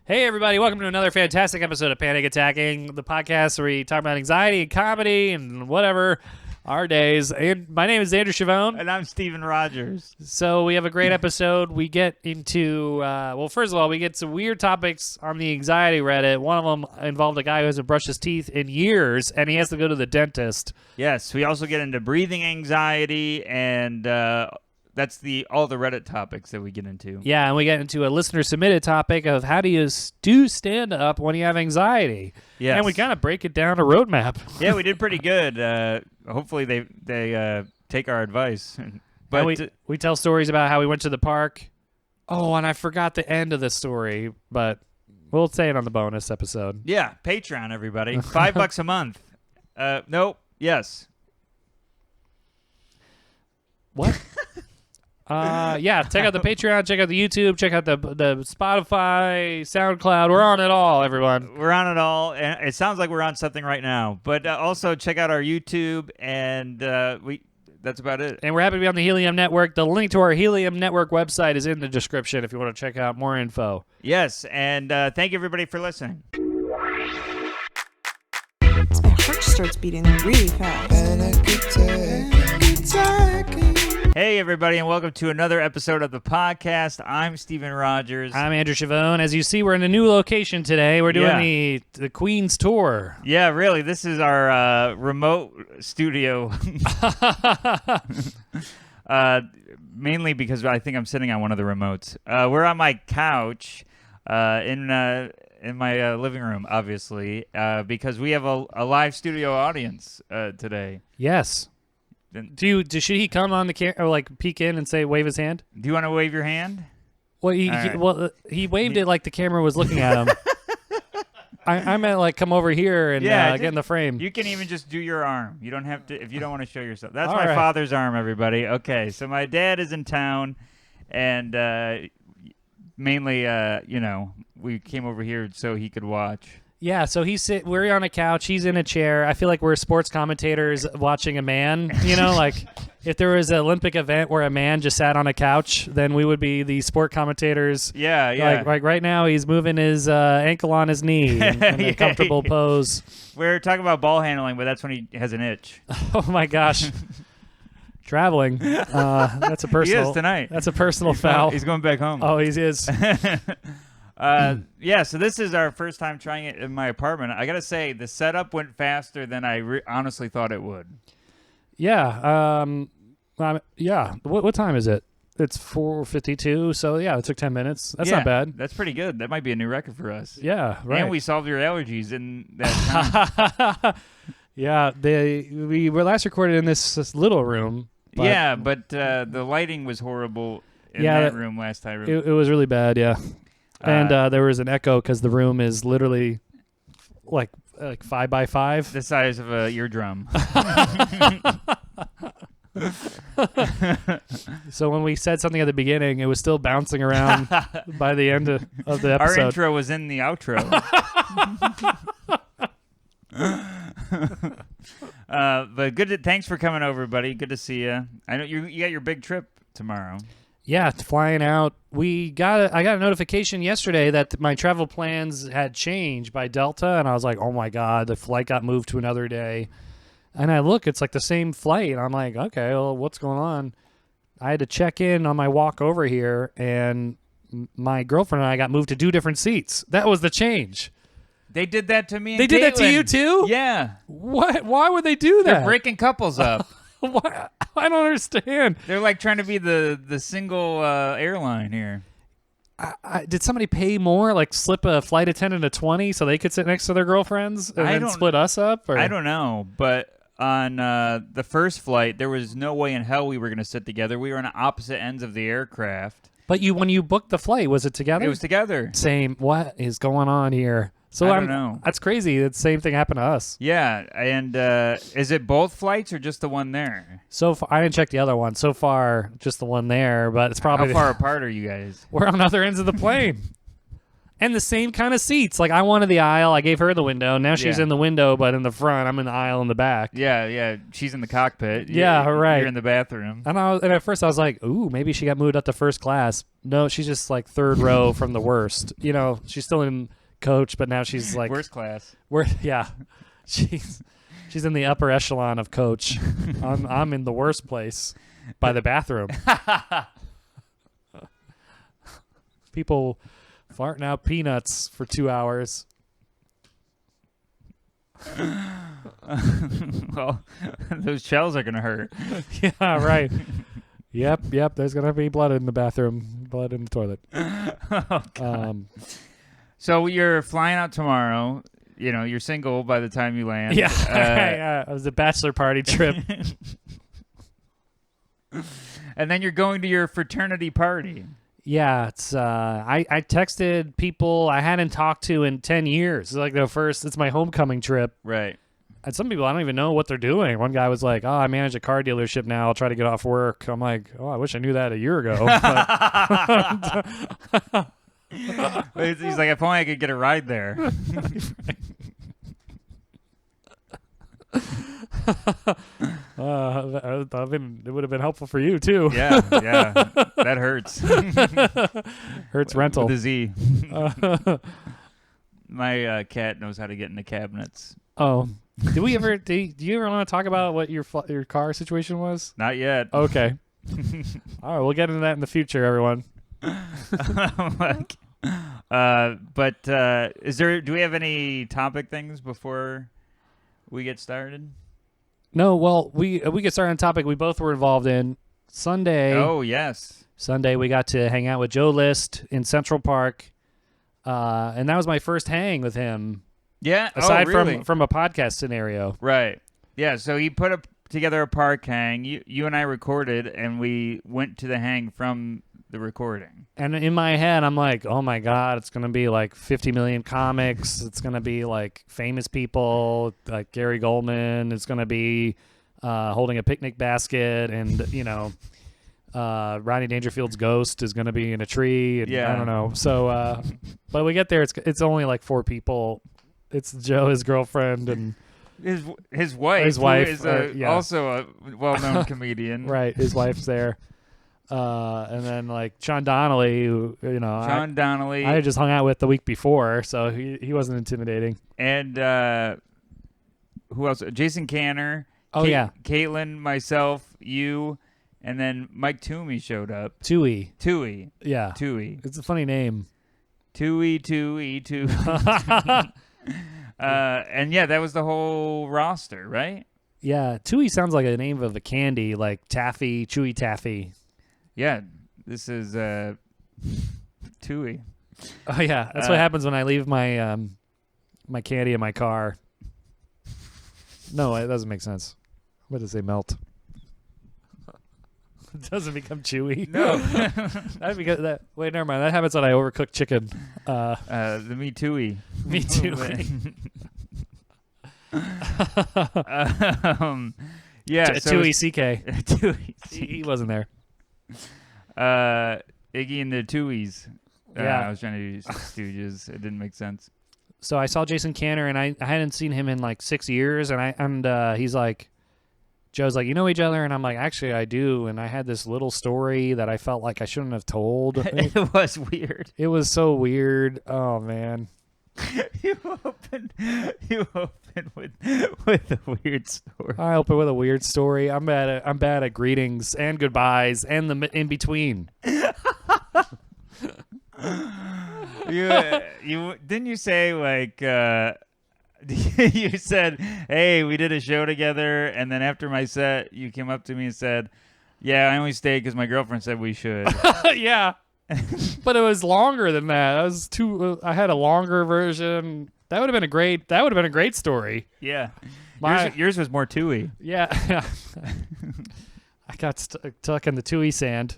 Hey, everybody. Welcome to another fantastic episode of Panicking, the podcast where we talk about anxiety and comedy and whatever our days. And my name is Andrew Chavone. And I'm Steven Rogers. So we have a great episode. We get into, first of all, we get some weird topics on the anxiety Reddit. One of them involved a guy who hasn't brushed his teeth in years, and he has to go to the dentist. Yes, we also get into breathing anxiety, and that's all the Reddit topics that we get into. Yeah, and we get into a listener-submitted topic of how do you do stand-up when you have anxiety. Yes. And we kind of break it down a roadmap. Yeah, we did pretty good. Hopefully they take our advice. But we tell stories about how we went to the park. Oh, and I forgot the end of the story, but we'll say it on the bonus episode. Yeah, Patreon, everybody. $5 a month. Nope. Yes. What? Yeah, check out the Patreon, check out the YouTube, check out the Spotify, SoundCloud. We're on it all, everyone. We're on it all, and it sounds like we're on something right now. But also check out our YouTube, and that's about it. And we're happy to be on the Helium Network. The link to our Helium Network website is in the description if you want to check out more info. Yes, and thank you, everybody, for listening. My heart starts beating really fast. Hey, everybody, and welcome to another episode of the podcast. I'm Steven Rogers. I'm Andrew Chavone. As you see, we're in a new location today. We're doing the Queen's Tour. Yeah, really. This is our remote studio. Mainly because I think I'm sitting on one of the remotes. We're on my couch in my living room, obviously, because we have a live studio audience today. Yes. Should he come on the camera or like peek in and wave his hand? Do you want to wave your hand? Well, he waved it like the camera was looking at him. I meant like come over here and get in the frame. You can even just do your arm. You don't have to if you don't want to show yourself. That's All my right. father's arm, everybody. Okay, so my dad is in town, and mainly, we came over here so he could watch. Yeah, so we're on a couch, he's in a chair. I feel like we're sports commentators watching a man, like if there was an Olympic event where a man just sat on a couch, then we would be the sport commentators. Yeah. Like right now he's moving his ankle on his knee in a comfortable pose. We're talking about ball handling, but that's when he has an itch. Oh my gosh. Traveling. That's a personal. He is tonight. That's a personal foul. He's going back home. Oh, he is. So this is our first time trying it in my apartment. I gotta say, the setup went faster than I honestly thought it would. Yeah. Yeah. What time is it? It's 4:52. So yeah, it took 10 minutes. That's not bad. That's pretty good. That might be a new record for us. Yeah. Right. And we solved your allergies in that time. Yeah. We were last recorded in this little room. But the lighting was horrible in that room last time. It was really bad. Yeah. And there was an echo because the room is literally like 5 by 5, the size of a eardrum. So when we said something at the beginning, it was still bouncing around by the end of the episode. Our intro was in the outro. But thanks for coming over, buddy. Good to see you. I know you got your big trip tomorrow. Yeah, flying out. I got a notification yesterday that my travel plans had changed by Delta, and I was like, oh my God, the flight got moved to another day. And I look, it's like the same flight. I'm like, okay, well, what's going on? I had to check in on my walk over here, and my girlfriend and I got moved to 2 different seats. That was the change. They did that to me and They did that to Caitlin. you too? Yeah. What? Why would they do that? They're breaking couples up. What? I don't understand. They're like trying to be the single airline here. Did somebody pay more, like slip a flight attendant a 20 so they could sit next to their girlfriends and then split us up? Or? I don't know, but on the first flight, there was no way in hell we were going to sit together. We were on opposite ends of the aircraft. But when you booked the flight, was it together? It was together. Same. What is going on here? So I don't know. That's crazy. The same thing happened to us. Yeah, and is it both flights or just the one there? So far, I didn't check the other one. So far, just the one there, but it's probably... How far apart are you guys? We're on other ends of the plane. And the same kind of seats. Like I wanted the aisle. I gave her the window. Now she's Yeah. in the window, but in the front. I'm in the aisle in the back. Yeah. She's in the cockpit. Yeah, right. You're in the bathroom. And at first I was like, ooh, maybe she got moved up to first class. No, she's just like third row from the worst. You know, she's still in coach, but now she's like Worst class. Yeah, she's in the upper echelon of coach. I'm in the worst place by the bathroom. People farting out peanuts for 2 hours. Well, those shells are gonna hurt. Yeah, right. Yep. There's gonna be blood in the bathroom, blood in the toilet. Oh, God. So you're flying out tomorrow. You know, you're single by the time you land. Yeah, yeah. It was a bachelor party trip. And then you're going to your fraternity party. Yeah, it's I texted people I hadn't talked to in 10 years. It's like it's my homecoming trip. Right. And some people I don't even know what they're doing. One guy was like, "Oh, I manage a car dealership now. I'll try to get off work." I'm like, "Oh, I wish I knew that a year ago." He's like, if only I could get a ride there. It would have been helpful for you too. Yeah, that hurts. Hurts rental. With a Z. My cat knows how to get into cabinets. Oh, do you ever want to talk about what your car situation was? Not yet. Okay. All right, we'll get into that in the future, everyone. But do we have any topic things before we get started? No, well, we get started on a topic we both were involved in. Sunday. Oh, yes. Sunday, we got to hang out with Joe List in Central Park, and that was my first hang with him. Yeah. Aside really? from a podcast scenario. Right. Yeah. So he put together a park hang. You and I recorded, and we went to the hang from the recording. And in my head, I'm like, oh my God, it's going to be like 50 million comics. It's going to be like famous people like Gary Goldman. It's going to be holding a picnic basket. And, you know, Rodney Dangerfield's ghost is going to be in a tree. And Yeah. I don't know. So, but we get there. It's only like 4 people. It's Joe, his girlfriend, and His wife. His wife, who is yeah. also a well-known comedian. right, his wife's there. And then like Sean Donnelly, who, you know, Sean Donnelly. I had just hung out with the week before, so he wasn't intimidating. And who else? Jason Canner. Oh, yeah. Caitlin, myself, you, and then Mike Toomey showed up. Tui. Yeah. Yeah. Tooey. It's a funny name. Tooey. And yeah, that was the whole roster, right? Yeah. Tui sounds like a name of a candy, like Taffy, Chewy Taffy. Yeah. This is Tooey. Oh, yeah. That's what happens when I leave my my candy in my car. No, it doesn't make sense. What does they melt? It doesn't become chewy. No. Wait, never mind. That happens when I overcook chicken. The Me Tooey. Me too. Yeah. Tui CK. Tooey. He wasn't there. Iggy and the Tooeys. Yeah. I was trying to do Stooges. It didn't make sense. So I saw Jason Canner, and I hadn't seen him in like 6 years, and he's like, Joe's like, you know each other? And I'm like, actually, I do. And I had this little story that I felt like I shouldn't have told. It was weird. It was so weird. Oh, man. You open with a weird story. I open with a weird story. I'm bad at greetings and goodbyes and the in between. You didn't you say like you said, hey, we did a show together, and then after my set you came up to me and said, yeah, I only stayed because my girlfriend said we should. Yeah. But it was longer than that. I had a longer version. That would have been a great story. Yeah. My- Yours was more Tooey. Yeah. I got stuck in the Tui sand.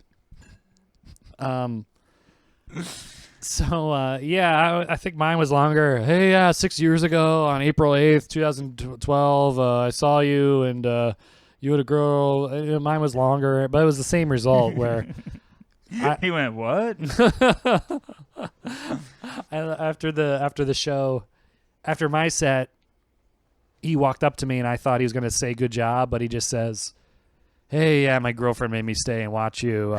So, yeah, I think mine was longer. Hey, yeah, 6 years ago on April 8th, 2012, I saw you, and you had a girl. Mine was longer, but it was the same result where... He went, what? After the show, after my set, he walked up to me and I thought he was going to say good job, but he just says, "Hey, yeah, my girlfriend made me stay and watch you."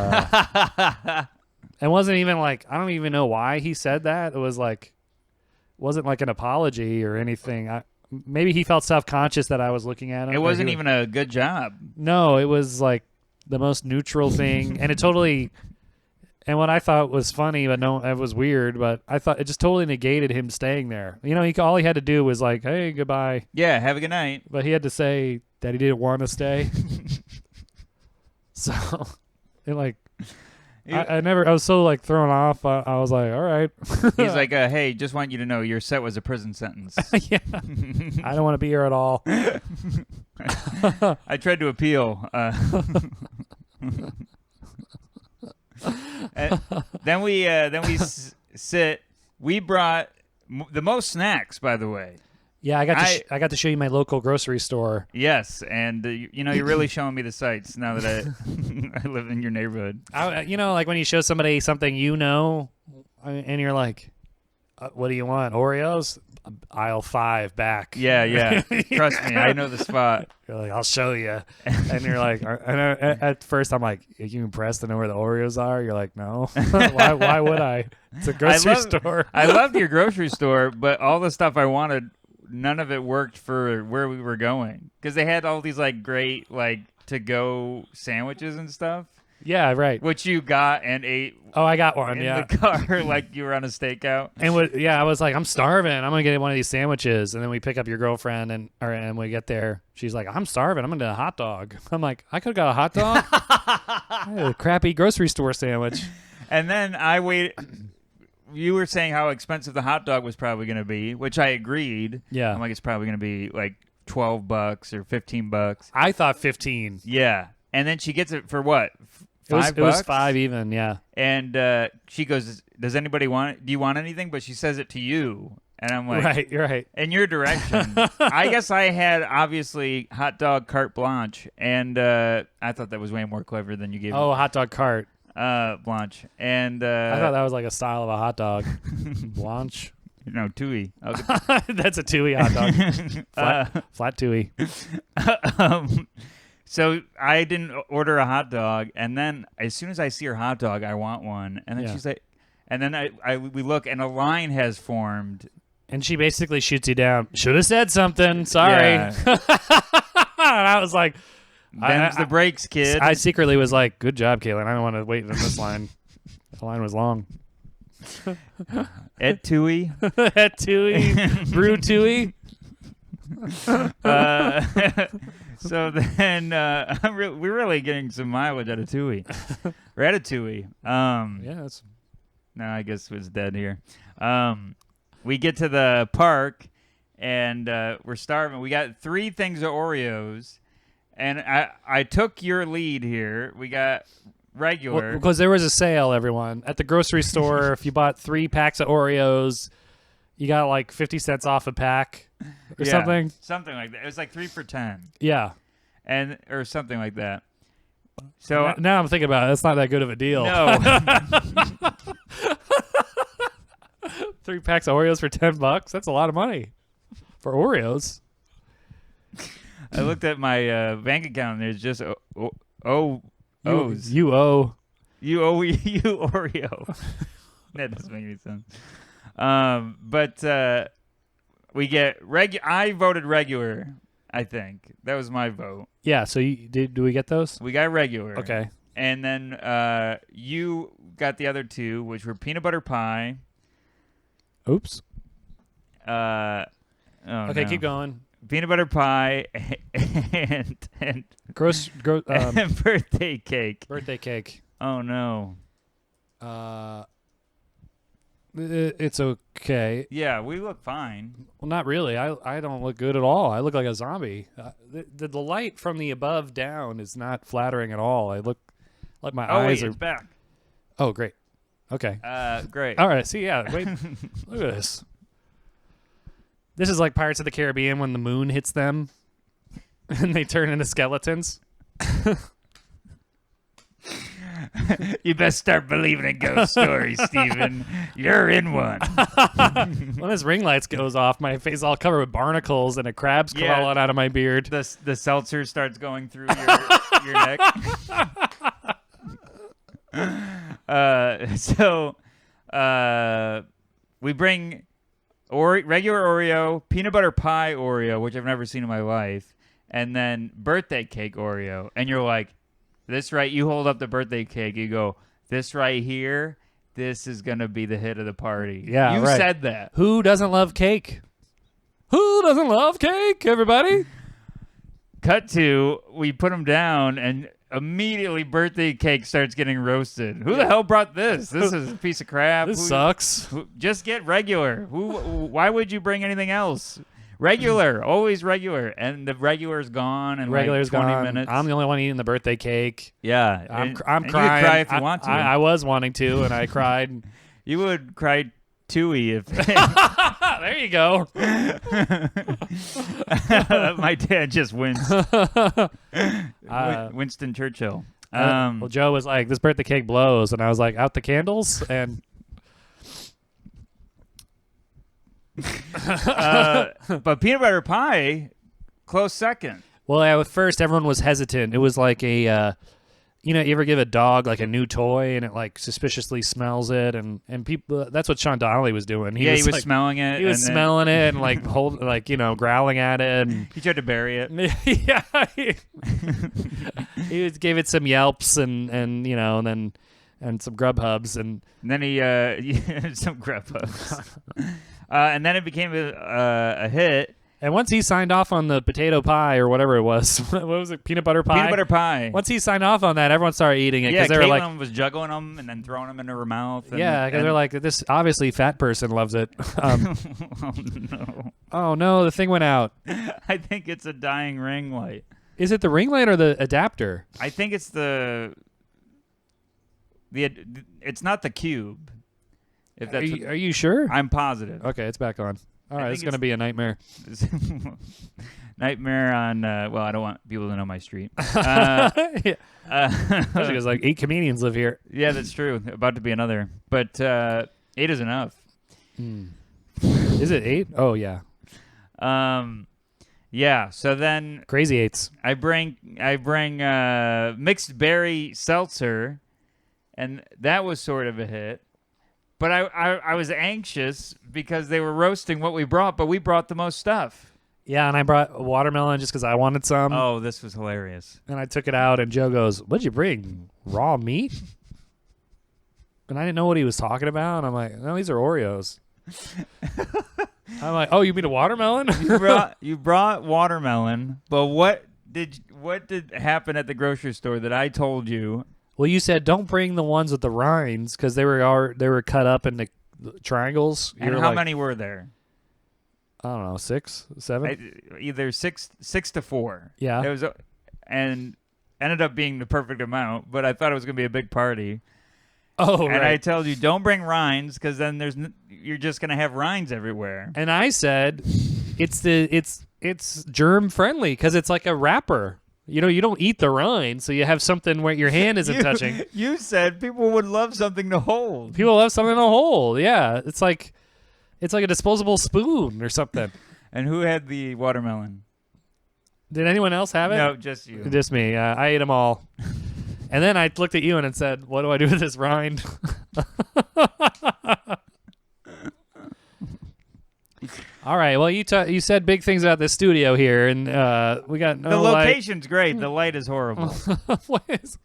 It wasn't even like, I don't even know why he said that. It was like, wasn't like an apology or anything. Maybe he felt self-conscious that I was looking at him. It wasn't even a good job. No, it was like the most neutral thing, and it totally. And what I thought was funny, but no, it was weird. But I thought it just totally negated him staying there. You know, all he had to do was like, "Hey, goodbye." Yeah, have a good night. But he had to say that he didn't want to stay. So, it like. I was so like thrown off. I was like, all right. He's like, hey, just want you to know your set was a prison sentence. Yeah. I don't want to be here at all. I tried to appeal. And then we sit. We brought the most snacks, by the way. Yeah, I got to show you my local grocery store. Yes, and you're really showing me the sights now that I live in your neighborhood. Like when you show somebody something and you're like, "What do you want? Oreos? Aisle 5 back." Yeah. Trust me, I know the spot. You're like, "I'll show you," and you're like, at first I'm like, "Are you impressed to know where the Oreos are?" You're like, "No." Why would I? It's a grocery store. I loved your grocery store, but all the stuff I wanted, none of it worked for where we were going because they had all these like great like to-go sandwiches and stuff. Yeah, right. Which you got and ate. Oh, I got one. In Yeah, the car like you were on a stakeout. And I was like, I'm starving. I'm gonna get one of these sandwiches. And then we pick up your girlfriend, and we get there. She's like, I'm starving. I'm gonna get a hot dog. I'm like, I could have got a hot dog. I had a crappy grocery store sandwich. And then I wait. You were saying how expensive the hot dog was probably going to be, which I agreed. Yeah. I'm like, it's probably going to be like $12 or $15. I thought 15. Yeah. And then she gets it for what? It was 5 even, yeah. And she goes, does anybody want it? Do you want anything? But she says it to you. And I'm like, right, you're right. In your direction. I guess I had, obviously, hot dog carte blanche. And I thought that was way more clever than you gave me. Oh, hot dog cart. Blanche. And I thought that was like a style of a hot dog. Blanche. No, Tui. That's a Tui hot dog. Flat Tui. So I didn't order a hot dog, and then as soon as I see her hot dog, I want one. And then she's like, and then we look, and a line has formed. And she basically shoots you down. Should have said something. Sorry. Yeah. And I was like, Them's the breaks, kid. I secretly was like, good job, Caitlin. I don't want to wait in this line. The line was long. At Tui. At Tui. Brew Tui. So then we're really getting some mileage out of Tui. Ratatouille. Yeah. No, I guess it was dead here. We get to the park, and we're starving. We got 3 things of Oreos. And I took your lead here. We got regular. Well, because there was a sale, everyone. At the grocery store, if you bought 3 packs of Oreos, you got like 50 cents off a pack or something. Something like that. It was like 3 for $10. Yeah. Or something like that. So now I'm thinking about it. That's not that good of a deal. No. 3 packs of Oreos for $10? That's a lot of money for Oreos. I looked at my bank account, and there's just O's. You owe. You Oreo. That doesn't make any sense. But we get I voted regular. I think that was my vote. Yeah. So do we get those? We got regular. Okay. And then you got the other 2, which were peanut butter pie. Oops. Okay, no. Keep going. Peanut butter pie and and birthday cake. Birthday cake. Oh no. It's okay. Yeah, we look fine. Well, not really. I don't look good at all. I look like a zombie. The light from the above down is not flattering at all. I look like my eyes are back. Oh, great. Okay. Great. All right. See, yeah. Wait. Look at this. This is like Pirates of the Caribbean when the moon hits them and they turn into skeletons. You best start believing in ghost stories, Steven. You're in one. When this ring lights goes off, my face is all covered with barnacles and a crab's Yeah. crawling out of my beard. The seltzer starts going through your neck. We bring regular Oreo, peanut butter pie Oreo, which I've never seen in my life, and then birthday cake Oreo. And you're like, this right, you hold up the birthday cake, you go, this right here, this is going to be the hit of the party. Yeah, You right. said that. Who doesn't love cake? Who doesn't love cake, everybody? Cut to, we put them down, and immediately birthday cake starts getting roasted. Who the hell brought this? This is a piece of crap. This sucks. Just get regular. Why would you bring anything else? Regular, always regular. And the regular's gone in Regular's like 20 gone. minutes. I'm the only one eating the birthday cake. Yeah. I'm and crying. You could cry if you want to. I was wanting to, and I cried. You would cry tooey if There you go. my dad just wins. Winston Churchill. Well, Joe was like, this birthday cake blows. And I was like, out the candles? And But peanut butter pie, close second. well, at first, everyone was hesitant. It was like a, you ever give a dog like a new toy and it like suspiciously smells it, and people. That's what Sean Donnelly was doing. He was like, smelling it. He was and then smelling it and like growling at it. And he tried to bury it. yeah, gave it some yelps and then some Grubhubs and then he some Grubhubs. And then it became a hit. And once he signed off on the potato pie or whatever it was, what was it, peanut butter pie? Peanut butter pie. Once he signed off on that, everyone started eating it Yeah, because they were like, Caitlin was juggling them and then throwing them into her mouth. And, yeah, because they're like, this obviously fat person loves it. oh no! Oh no, the thing went out. I think it's a dying ring light. Is it the ring light or the adapter? I think it's the. It's not the cube. If Are that's you, are you sure? I'm positive. Okay, it's back on. All right, think it's going to it's- be a nightmare. Nightmare on. Well, I don't want people to know my street. Yeah. Especially because like 8 comedians live here. Yeah, that's true. About to be another, but 8 is enough. Is it 8? Oh yeah, Yeah. So then crazy 8s. I bring mixed berry seltzer, and that was sort of a hit. But I was anxious because they were roasting what we brought, but we brought the most stuff. Yeah, and I brought watermelon just because I wanted some. Oh, this was hilarious. And I took it out, and Joe goes, "What'd you bring? Raw meat?" And I didn't know what he was talking about. And I'm like, "No, these are Oreos." I'm like, "Oh, you mean a watermelon?" You brought watermelon, but what did happen at the grocery store that I told you? Well, you said don't bring the ones with the rinds because they were cut up into triangles. And You're how like, many were there? I don't know, 6, 7. Either six to 4. Yeah. It was, and ended up being the perfect amount. But I thought it was going to be a big party. Oh, And I right. told you don't bring rinds because then you're just going to have rinds everywhere. And I said it's germ friendly because it's like a wrapper. You don't eat the rind, so you have something where your hand isn't touching. You said people would love something to hold. People love something to hold. Yeah, it's like a disposable spoon or something. And who had the watermelon? Did anyone else have it? No, just you. Just me. I ate them all. And then I looked at you and said, "What do I do with this rind?" All right. Well, you said big things about this studio here, and we got no The light. location's great. The light is horrible. What is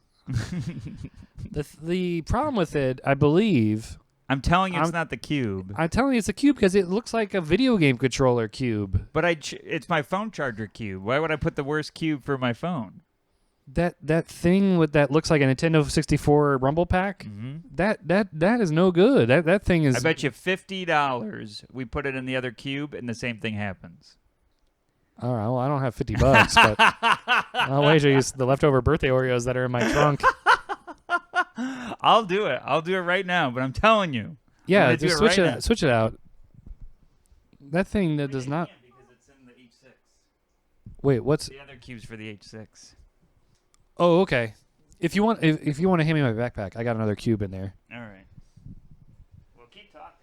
the problem with it? I believe I'm telling you, it's not the cube. I'm telling you, it's a cube because it looks like a video game controller cube. But it's my phone charger cube. Why would I put the worst cube for my phone? That thing that looks like a Nintendo 64 Rumble Pack. Mm-hmm. That is no good. That thing is. I bet you $50 we put it in the other cube and the same thing happens. All right. Well, I don't have $50, but I'll wager you the leftover birthday Oreos that are in my trunk. I'll do it. I'll do it right now. But I'm telling you. Yeah, do just it switch right it. now. Switch it out. That thing that does not. Because it's in the H6. Wait, what's? The other cube's for the H6. Oh, okay. If you want to hand me my backpack, I got another cube in there. All right. Well, keep talking.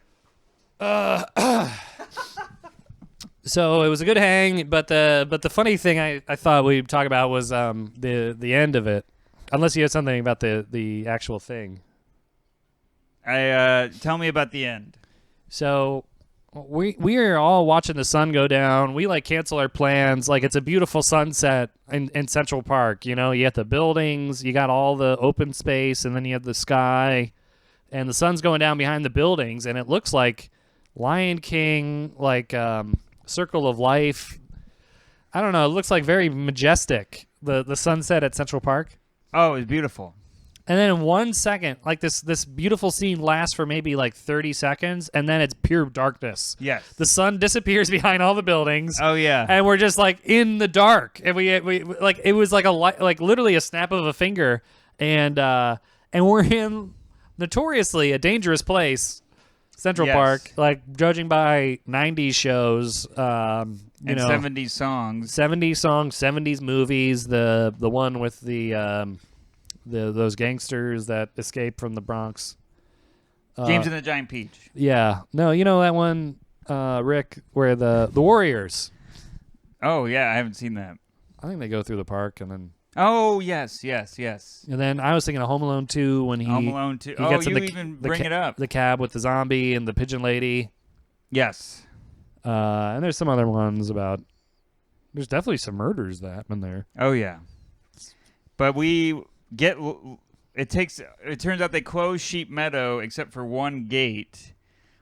So it was a good hang, but the funny thing I thought we'd talk about was the end of it. Unless you had something about the actual thing. Tell me about the end. So we are all watching the sun go down. We cancel our plans. It's a beautiful sunset in Central Park. You got the buildings, you got all the open space, and then you have the sky, and the sun's going down behind the buildings, and it looks like Lion King, Circle of Life. I don't know. It looks very majestic. The sunset at Central Park. Oh, it's beautiful. And then in 1 second, this beautiful scene lasts for maybe 30 seconds, and then it's pure darkness. Yes. The sun disappears behind all the buildings. Oh yeah. And we're just in the dark, and we it was literally a snap of a finger, and we're in notoriously a dangerous place, Central Yes. Park, judging by 90s shows, And 70s songs. 70s songs, 70s movies, the one with those gangsters that escaped from the Bronx. James and the Giant Peach. Yeah. No, you know that one, Rick, where the Warriors. Oh yeah, I haven't seen that. I think they go through the park and then. Oh yes. And then I was thinking of Home Alone 2 when he. Home Alone 2. he Oh, gets you in the, even the bring ca- it up. The cab with the zombie and the pigeon lady. Yes. And there's some other ones about. There's definitely some murders that happen there. Oh yeah. But we get. It turns out they closed Sheep Meadow except for one gate.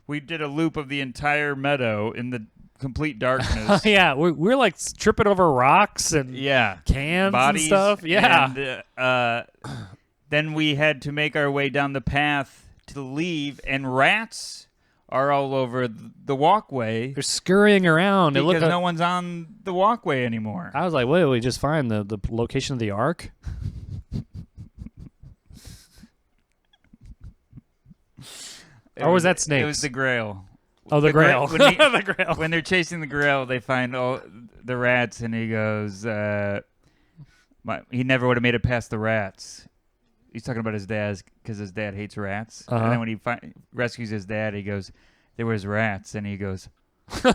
We did a loop of the entire meadow in the complete darkness. Yeah, we're tripping over rocks and Yeah. cans Bodies and stuff. Yeah. And, then we had to make our way down the path to leave, and rats are all over the walkway They're scurrying around. because no one's on the walkway anymore. I was like, what did we just find? The location of the Ark? Or was that snakes? It was the Grail. Oh, the Grail. When The Grail. when they're chasing the Grail, they find all the rats, and he goes, he never would have made it past the rats. He's talking about his dad because his dad hates rats. Uh-huh. And then when he rescues his dad, he goes, there was rats, and he goes, Is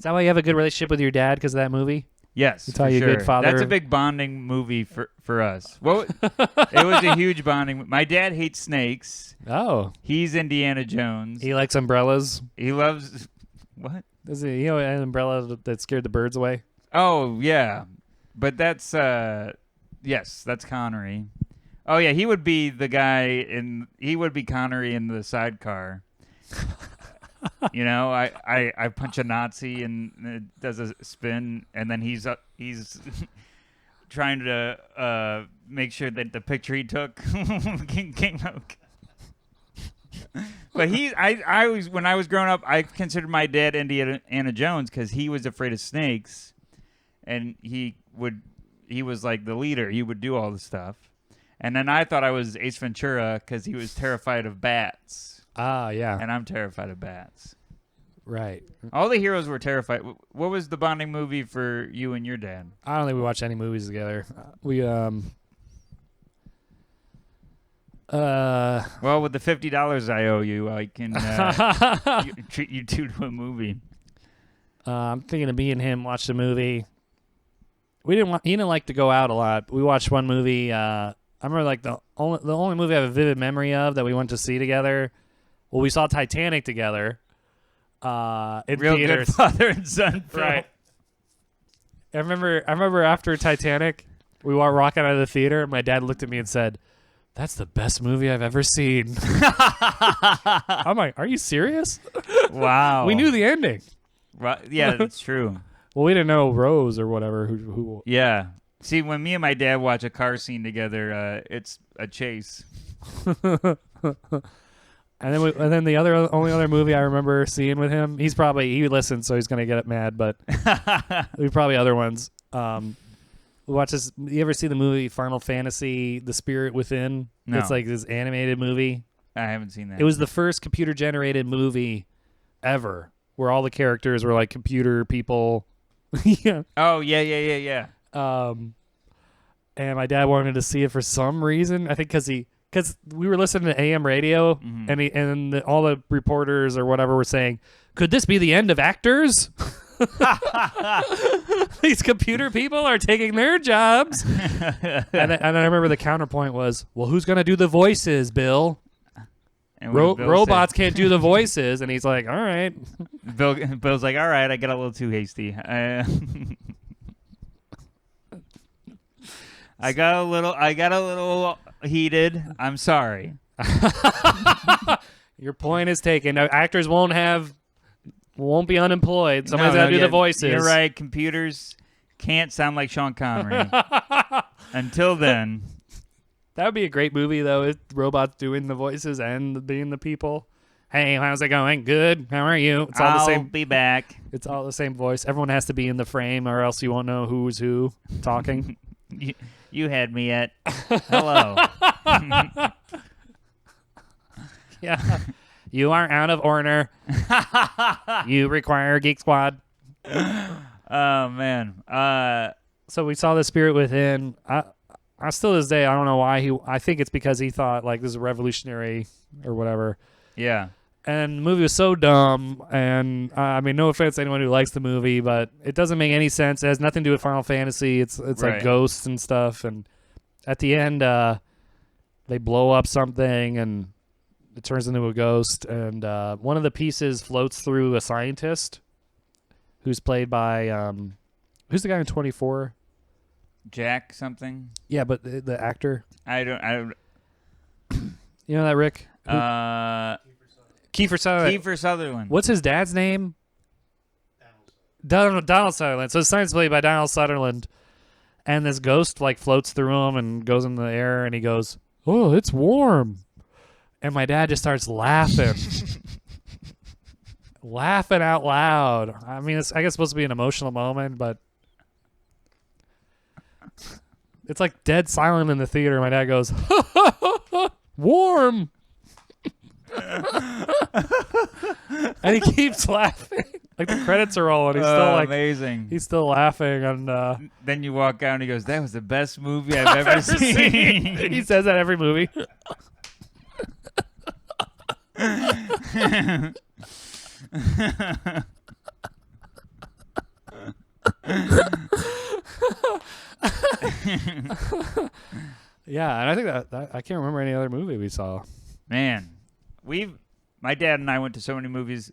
that why you have a good relationship with your dad because of that movie? yes, That's how for you sure. good father. That's a big bonding movie for us. Well, it was a huge bonding. My dad hates snakes. Oh. He's Indiana Jones. He likes umbrellas. He loves what? Does he, an umbrella that scared the birds away? Oh yeah, but that's yes, that's Connery. Oh yeah, he would be the guy he would be Connery in the sidecar. I punch a Nazi and it does a spin, and then he's trying to make sure that the picture he took came out. But I was when I was growing up, I considered my dad Indiana Jones because he was afraid of snakes, and he was like the leader. He would do all the stuff, and then I thought I was Ace Ventura because he was terrified of bats. Ah, yeah. And I'm terrified of bats. Right. All the heroes were terrified. What was the bonding movie for you and your dad? I don't think we watched any movies together. We Well, with the $50 I owe you, I can treat you two to a movie. I'm thinking of me and him watched a movie. He didn't like to go out a lot. We watched one movie. I remember the only movie I have a vivid memory of that we went to see together. Well, we saw Titanic together. In Real theaters. good father and son film. Right. I remember after Titanic, we were walking out of the theater. My dad looked at me and said, "That's the best movie I've ever seen." I'm like, "Are you serious?" Wow. We knew the ending. Right. Yeah, that's true. Well, we didn't know Rose or whatever. Who Yeah. See, when me and my dad watch a car scene together, it's a chase. And then the only other movie I remember seeing with him, he listens, so he's gonna get mad. But we probably other ones. We watch this. You ever see the movie Final Fantasy: The Spirit Within? No. It's like this animated movie. I haven't seen that. It was the first computer generated movie ever, where all the characters were like computer people. Yeah. Oh yeah. and my dad wanted to see it for some reason. I think because we were listening to AM radio, and all the reporters or whatever were saying, "Could this be the end of actors? These computer people are taking their jobs." and I remember the counterpoint was, "Well, who's gonna do the voices, Bill? And what did Bill Robots say? can't do the voices." And he's like, "All right." Bill's like, all right, I got a little too hasty. I got a little heated. I'm sorry. Your point is taken. Now, actors won't be unemployed. Somebody's got to do the voices. You're right. Computers can't sound like Sean Connery. Until then. That would be a great movie, though, if robots doing the voices and being the people. Hey, how's it going? Good. How are you? It's all the same. I'll be back. It's all the same voice. Everyone has to be in the frame, or else you won't know who's who talking. You had me at hello. Yeah. You are out of order. You require Geek Squad. Oh, man. So we saw The Spirit Within. I still to this day, I don't know why I think it's because he thought like this is revolutionary or whatever. Yeah. And the movie was so dumb. And I mean, no offense to anyone who likes the movie, but it doesn't make any sense. It has nothing to do with Final Fantasy. It's Right. like ghosts and stuff. And at the end, they blow up something and it turns into a ghost. And one of the pieces floats through a scientist who's played by who's the guy in 24? Jack something. Yeah, but the actor. I don't. You know that, Rick? Kiefer Sutherland. Kiefer Sutherland. What's his dad's name? Donald Sutherland. So the science played by Donald Sutherland, and this ghost like floats through him and goes into the air, and he goes, "Oh, it's warm," and my dad just starts laughing, laughing out loud. I mean, I guess it's supposed to be an emotional moment, but it's like dead silent in the theater. My dad goes, "Warm." And he keeps laughing. Like the credits are rolling. He's still like amazing. He's still laughing, and then you walk out and he goes, "That was the best movie I've ever seen." He says that every movie. Yeah, and I think that I can't remember any other movie we saw. Man, my dad and I went to so many movies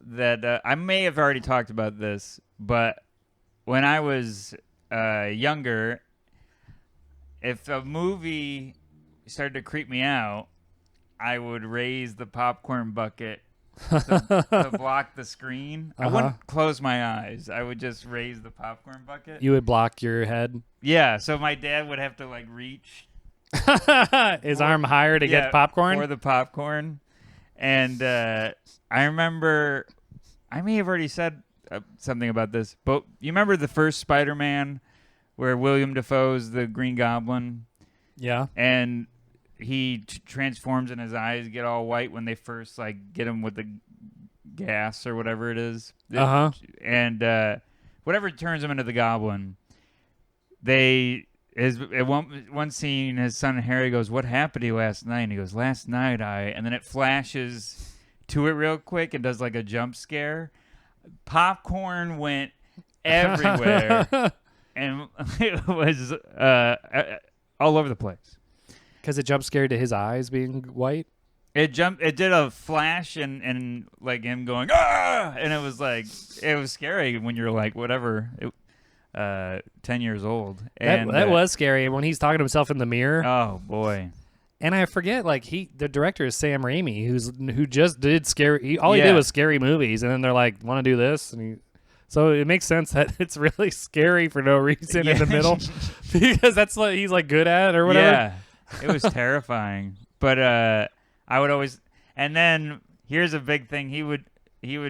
that I may have already talked about this, but when I was younger, if a movie started to creep me out, I would raise the popcorn bucket to block the screen. I wouldn't close my eyes. I would just raise the popcorn bucket. You would block your head? Yeah, so my dad would have to like reach his arm higher to get popcorn? For the popcorn. And I remember, I may have already said something about this, but you remember the first Spider-Man where William Dafoe's the Green Goblin? Yeah. And he transforms and his eyes get all white when they first like get him with the gas or whatever it is. And whatever turns him into the Goblin, at one scene, his son Harry goes, "What happened to you last night?" And he goes, "Last night and then it flashes to it real quick and does like a jump scare. Popcorn went everywhere, and it was all over the place. Because it jump scared to his eyes being white? It did a flash and like him going, "Ah!" And it was scary when you're like, whatever, 10 years old. And that was scary when he's talking to himself in the mirror. Oh boy. And I forget, like the director is Sam Raimi, who just did scary. He did was scary movies, and then they're like, "Want to do this?" So it makes sense that it's really scary for no reason in the middle, because that's what he's like good at or whatever. Yeah, it was terrifying. But I would always, and then here's a big thing he would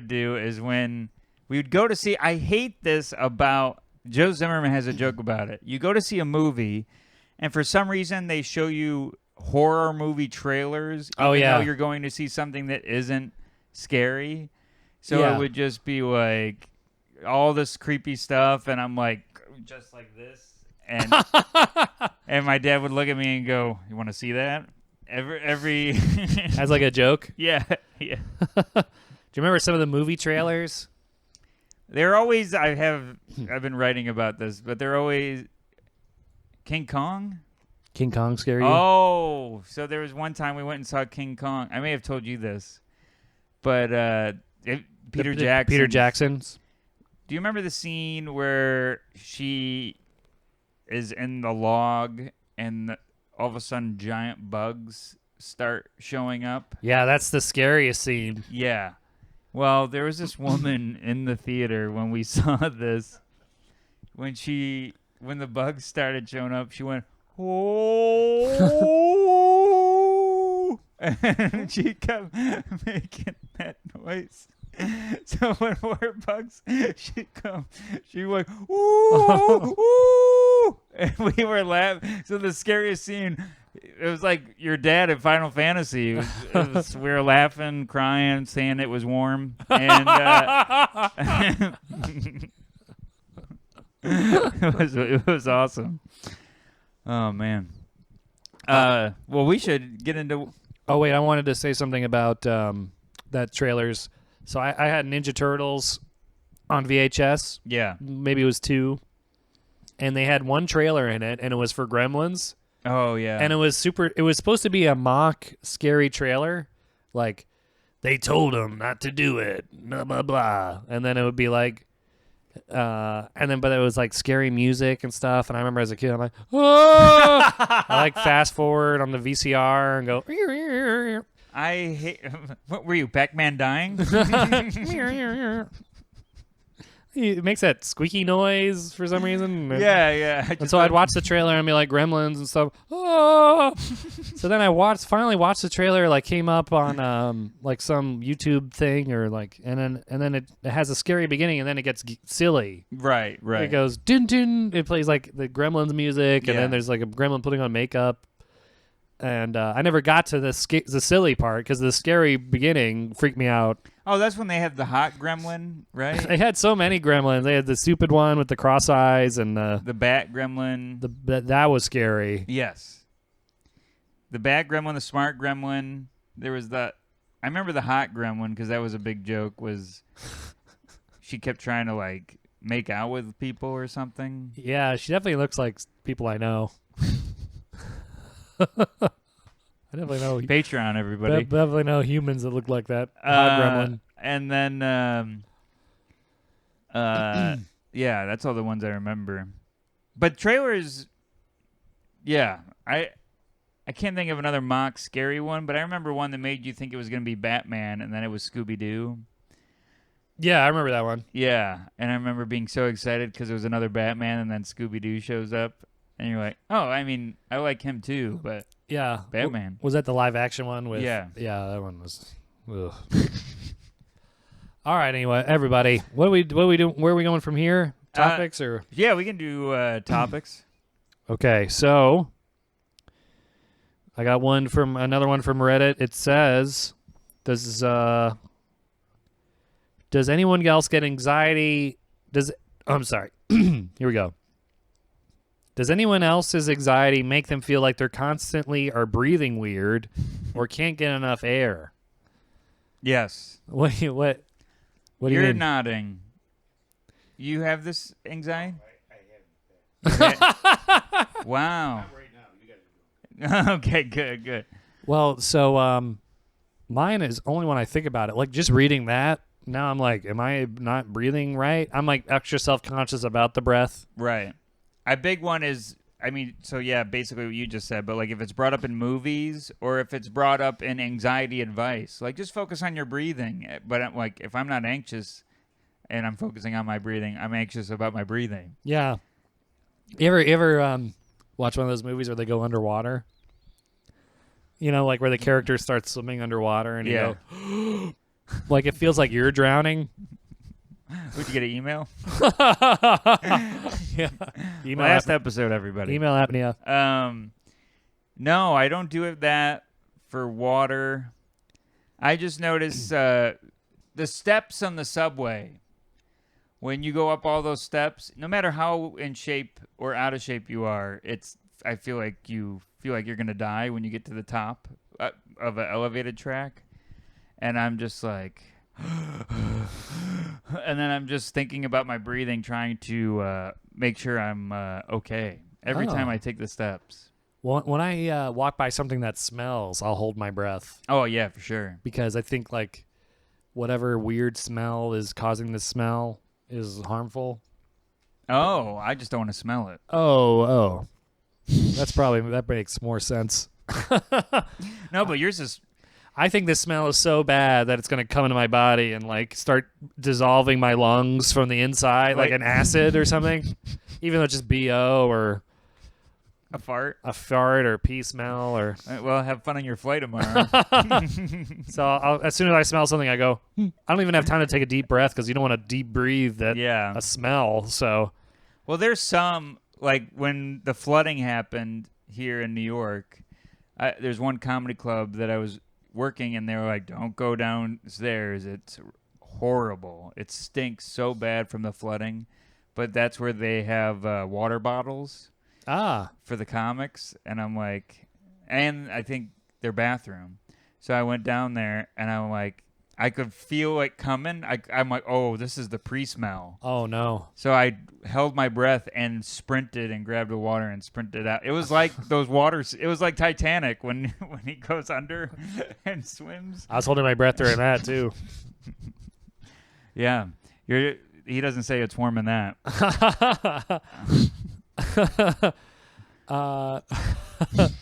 do is when we would go to see. I hate this about Joe Zimmerman has a joke about it. You go to see a movie, and for some reason they show you horror movie trailers. Even though you're going to see something that isn't scary. So it would just be like all this creepy stuff, and I'm like just like this, and and my dad would look at me and go, "You want to see that?" Every As like a joke. yeah. Do you remember some of the movie trailers? They're always. I've been writing about this, but they're always King Kong. King Kong scare you? Oh, so there was one time we went and saw King Kong. I may have told you this, but Peter Jackson. Peter Jackson's. Do you remember the scene where she is in the log and all of a sudden giant bugs start showing up? Yeah, that's the scariest scene. Yeah. Well, there was this woman in the theater when we saw this. When the bugs started showing up, she went, "Oh!" and she kept making that noise. So when more bugs she went, "Ooh, ooh!" and we were laughing. So the scariest scene, it was like your dad at Final Fantasy. We were laughing, crying, saying it was warm, and it was awesome. Oh man. Well, we should get into. Oh wait, I wanted to say something about that trailers. So I had Ninja Turtles on VHS. Yeah. Maybe it was 2, and they had one trailer in it, and it was for Gremlins. Oh yeah. And it was supposed to be a mock scary trailer, like they told him not to do it, blah blah blah, and then it would be like, but it was like scary music and stuff. And I remember as a kid, I'm like, oh! I like fast forward on the VCR and go. I hate. What were you, Pac-Man dying? It makes that squeaky noise for some reason. Yeah. And so I'd watch the trailer and be like Gremlins and stuff. Oh! So then I finally watched the trailer. Like came up on like some YouTube thing or like, and then it has a scary beginning and then it gets silly. Right. It goes din din. It plays like the Gremlins music and then there's like a gremlin putting on makeup. And I never got to the silly part because the scary beginning freaked me out. Oh, that's when they had the hot gremlin, right? They had so many gremlins. They had the stupid one with the cross eyes and the bat gremlin. That was scary. Yes. The bat gremlin, the smart gremlin. There was I remember the hot gremlin because that was a big joke. Was she kept trying to like make out with people or something? Yeah, she definitely looks like people I know. I definitely know Patreon, everybody. Definitely know humans that look like that. Hot gremlin. And then, yeah, that's all the ones I remember. But trailers, yeah, I can't think of another mock scary one, but I remember one that made you think it was going to be Batman, and then it was Scooby-Doo. Yeah, I remember that one. Yeah, and I remember being so excited because it was another Batman, and then Scooby-Doo shows up. And you're like, oh, I mean, I like him too, but yeah, Batman. Was that the live action one? With that one was. Ugh. All right, anyway, everybody, what we do? Where are we going from here? Topics or? Yeah, we can do topics. Okay, so I got another one from Reddit. It says, does anyone else get anxiety? I'm sorry. Here we go. Does anyone else's anxiety make them feel like they're constantly are breathing weird or can't get enough air? Yes. What do you You're mean? nodding. You have this anxiety? I have. Wow. Not right now. You guys are doing Okay, good. Well, so mine is only when I think about it. Like just reading that, now I'm like, am I not breathing right? I'm like extra self-conscious about the breath. Right. A big one is, I mean, so yeah, basically what you just said, but like if it's brought up in movies or if it's brought up in anxiety advice, like just focus on your breathing. But like if I'm not anxious and I'm focusing on my breathing, I'm anxious about my breathing. Yeah. You ever watch one of those movies where they go underwater? You know, like where the character starts swimming underwater and you go, like it feels like you're drowning. Would you get an email? Yeah. Last episode, everybody. Email apnea. No, I don't do it that for water. I just notice the steps on the subway. when you go up all those steps, no matter how in shape or out of shape you are, I feel like you're gonna die when you get to the top of an elevated track, and I'm just like, and then I'm just thinking about my breathing, trying to make sure I'm okay every time I take the steps. Well, when I walk by something that smells, I'll hold my breath Oh yeah, for sure. because I think like whatever weird smell is causing the smell is harmful. Oh, I just don't want to smell it. Oh. That makes more sense. No, but yours is. I think this smell is so bad that it's going to come into my body and like start dissolving my lungs from the inside like an acid or something. Even though it's just BO or A fart? a fart or pee smell or Well, have fun on your flight tomorrow. so as soon as I smell something I go, I don't even have time to take a deep breath because you don't want to deep breathe a smell. So Well, there's some, like when the flooding happened here in New York, there's one comedy club that I was working and they were like, don't go downstairs. It's horrible. It stinks so bad from the flooding. But that's where they have water bottles for the comics. And I'm like, and I think their bathroom. So I went down there and I'm like, I could feel it coming. I'm like, oh, this is the pre-smell. oh no. So I held my breath and sprinted and grabbed the water and sprinted out. It was like those waters. It was like Titanic when he goes under and swims. I was holding my breath during that too. Yeah, he doesn't say it's warm in that.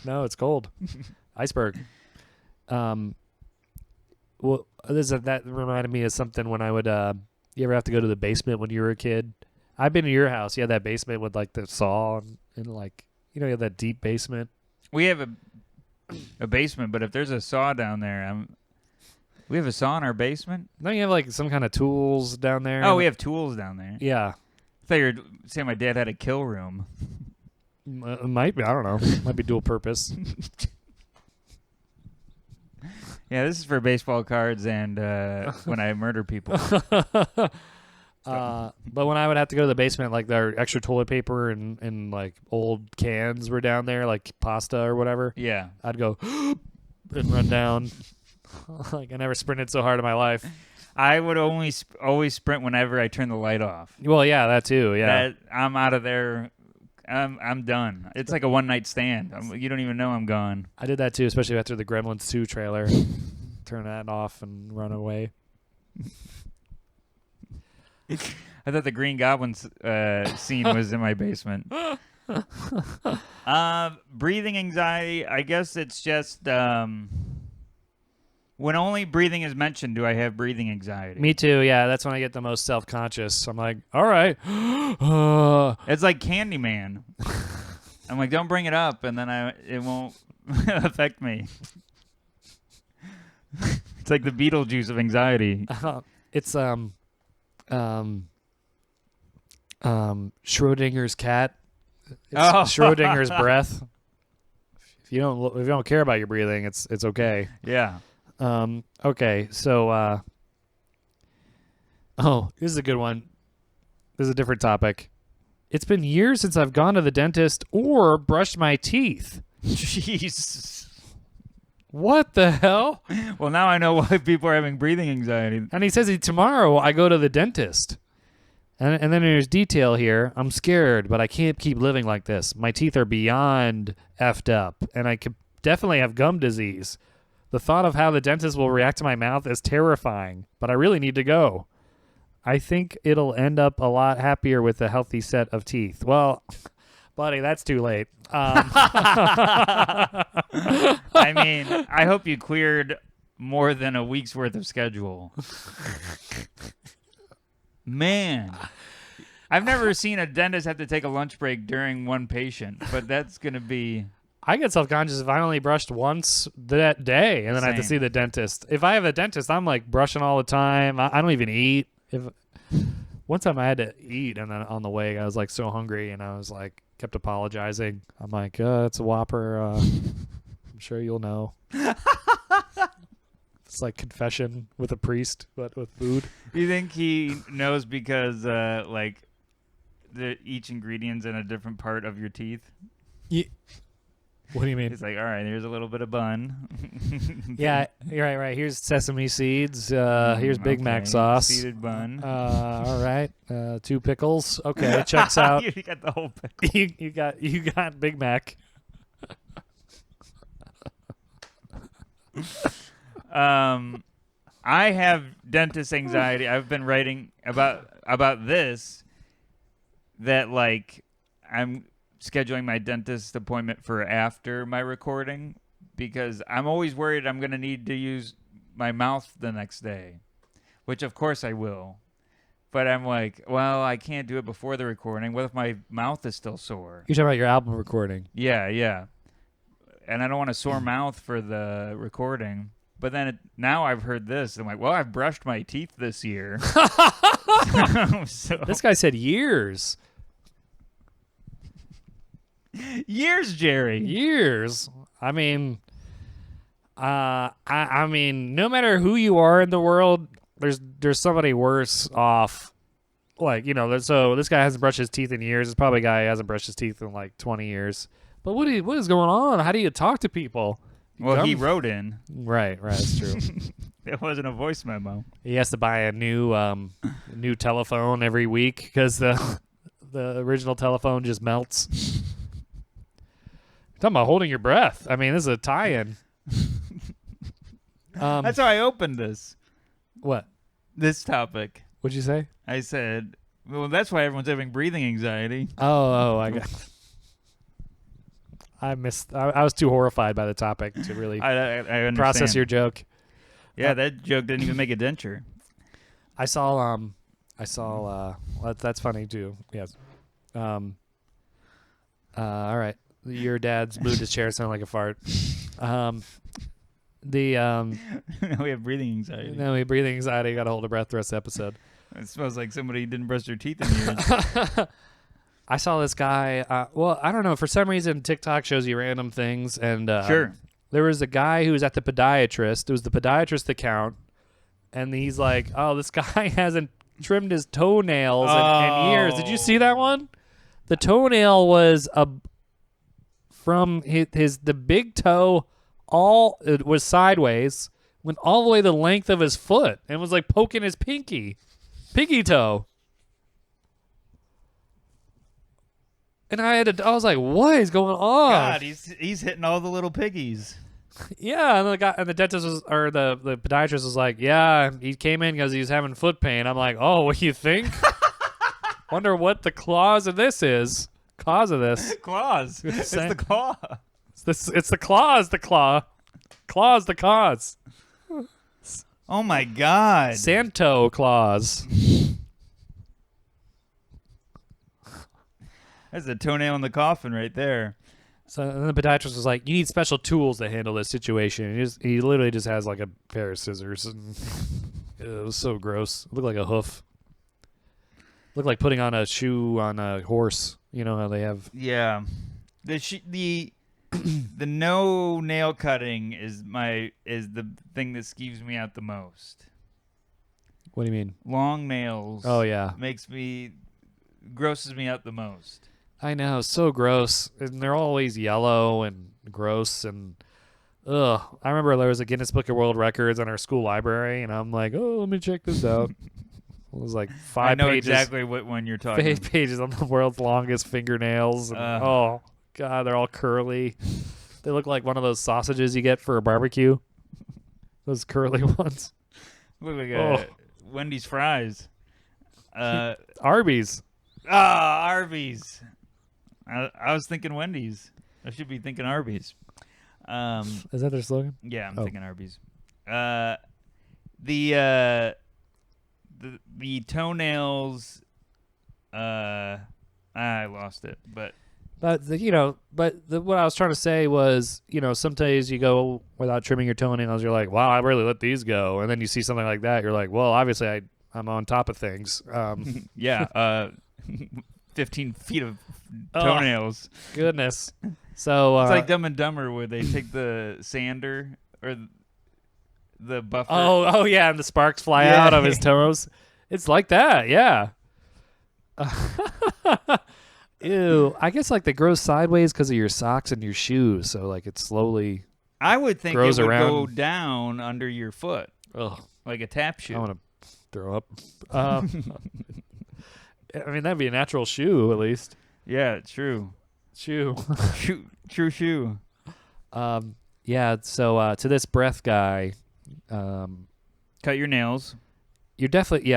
No, it's cold. Iceberg. Well, that reminded me of something when I would. You ever have to go to the basement when you were a kid? I've been to your house. You had that basement with like the saw and like you have that deep basement. We have a basement, but if there's a saw down there, we have a saw in our basement. Don't you have like some kind of tools down there? Oh, we have tools down there. Yeah. I thought you were saying my dad had a kill room. It might be. I don't know. Might be dual purpose. Yeah, this is for baseball cards and when I murder people. But when I would have to go to the basement, like their extra toilet paper and like old cans were down there, like pasta or whatever. Yeah. I'd go and run down. Like I never sprinted so hard in my life. I would always sprint whenever I turn the light off. Well, yeah, that too. Yeah. I'm out of there. I'm done. It's like a one-night stand. You don't even know I'm gone. I did that too, especially after the Gremlins 2 trailer. Turn that off and run away. I thought the Green Goblin scene was in my basement. Breathing anxiety, I guess it's just when only breathing is mentioned do I have breathing anxiety. Me too, yeah. That's when I get the most self-conscious. I'm like, all right. It's like Candyman. I'm like, don't bring it up, and then it won't affect me. It's like the Beetlejuice of anxiety. It's Schrodinger's cat. It's Schrodinger's breath. If you don't care about your breathing, it's okay. Yeah. Okay, so this is a good one. This is a different topic. It's been years since I've gone to the dentist or brushed my teeth. Jeez. What the hell? Well, now I know why people are having breathing anxiety. And he says tomorrow I go to the dentist. And then there's detail here. I'm scared, but I can't keep living like this. My teeth are beyond effed up, and I could definitely have gum disease. The thought of how the dentist will react to my mouth is terrifying, but I really need to go. I think it'll end up a lot happier with a healthy set of teeth. Well, buddy, that's too late. I mean, I hope you cleared more than a week's worth of schedule. Man, I've never seen a dentist have to take a lunch break during one patient, but that's going to be... I get self-conscious if I only brushed once that day and then I have to see the dentist. If I have a dentist, I'm like brushing all the time. I don't even eat. One time I had to eat and then on the way I was like so hungry and I was like kept apologizing. I'm like, it's a Whopper. I'm sure you'll know. It's like confession with a priest, but with food. You think he knows because like each ingredient's in a different part of your teeth? What do you mean? He's like, all right, here's a little bit of bun. Yeah, you're right. Here's sesame seeds. Here's Big Mac sauce. Seeded bun. All right. 2 pickles. Okay, checks out. You got the whole pickle. you got Big Mac. I have dentist anxiety. I've been writing about this. That like I'm scheduling my dentist appointment for after my recording because I'm always worried I'm going to need to use my mouth the next day, which of course I will. But I'm like, well, I can't do it before the recording. What if my mouth is still sore? You're talking about your album recording. Yeah. And I don't want a sore mouth for the recording. But then now I've heard this. I'm like, well, I've brushed my teeth this year. So, This guy said years. years, Jerry. Years. I mean, I mean, no matter who you are in the world, there's somebody worse off. Like, so this guy hasn't brushed his teeth in years. It's probably a guy who hasn't brushed his teeth in like 20 years. But what is going on? How do you talk to people? Well, he wrote in. Right, that's true. It wasn't a voice memo. He has to buy a new telephone every week because the original telephone just melts. You're talking about holding your breath. I mean, this is a tie-in. That's how I opened this What? topic. What'd you say? I said, well, that's why everyone's having breathing anxiety. Oh, I got. I was too horrified by the topic to really I understand. process your joke. Yeah, that joke didn't even make a denture. I saw that's funny too. Yes. All right. Your dad's moved his chair sounded like a fart. We have breathing anxiety. No, we have breathing anxiety. Got to hold a breath the rest of the episode. It smells like somebody didn't brush their teeth in years. I saw this guy. Well, I don't know. For some reason, TikTok shows you random things, and Sure. there was a guy who was at the podiatrist. It was the podiatrist account, and he's like, "Oh, this guy hasn't trimmed his toenails in years." Did you see that one? The toenail was from the big toe. It was sideways, went all the way the length of his foot, and was like poking his pinky toe. And I was like, "What is going on?" God, he's hitting all the little piggies. Yeah, and the dentist the podiatrist was like, "Yeah, he came in because he was having foot pain." I'm like, "Oh, what do you think?" Wonder what the cause of this is. Cause of this. Claws. It's the claw. It's the claws. The claw. Claws. The cause. Oh my God. Santo Claus. That's a toenail in the coffin right there. So and the podiatrist was like, "You need special tools to handle this situation." And he literally just has like a pair of scissors, and it was so gross. It looked like a hoof. Looked like putting on a shoe on a horse. You know how they have. Yeah, the no nail cutting is the thing that skeeves me out the most. What do you mean? Long nails. Oh yeah, grosses me out the most. I know, so gross, and they're always yellow and gross and ugh. I remember there was a Guinness Book of World Records on our school library, and I'm like, "Oh, let me check this out." It was like 5 I know pages. exactly what one you're talking. 5 pages on the world's longest fingernails. And, oh God, they're all curly. They look like one of those sausages you get for a barbecue. Those curly ones. Look like Wendy's fries. Arby's. Arby's. I was thinking Wendy's. I should be thinking Arby's. Is that their slogan? Yeah, I'm Oh. thinking Arby's. The toenails. I lost it, but But what I was trying to say was, some days you go without trimming your toenails, you're like, wow, I really let these go, and then you see something like that, you're like, well, obviously I'm on top of things. yeah, 15 feet of toenails. Goodness. So It's like Dumb and Dumber where they take the sander or the buffer. Oh yeah, and the sparks fly Yeah. out of his toes. It's like that, yeah. Ew. I guess like they grow sideways because of your socks and your shoes, so like it slowly. I would think grows it would go around. down under your foot, Ugh, like a tap shoe. I want to throw up. I mean, that'd be a natural shoe at least. Yeah, true. Shoe. True shoe. Yeah. So to this breath guy, Cut your nails. you're definitely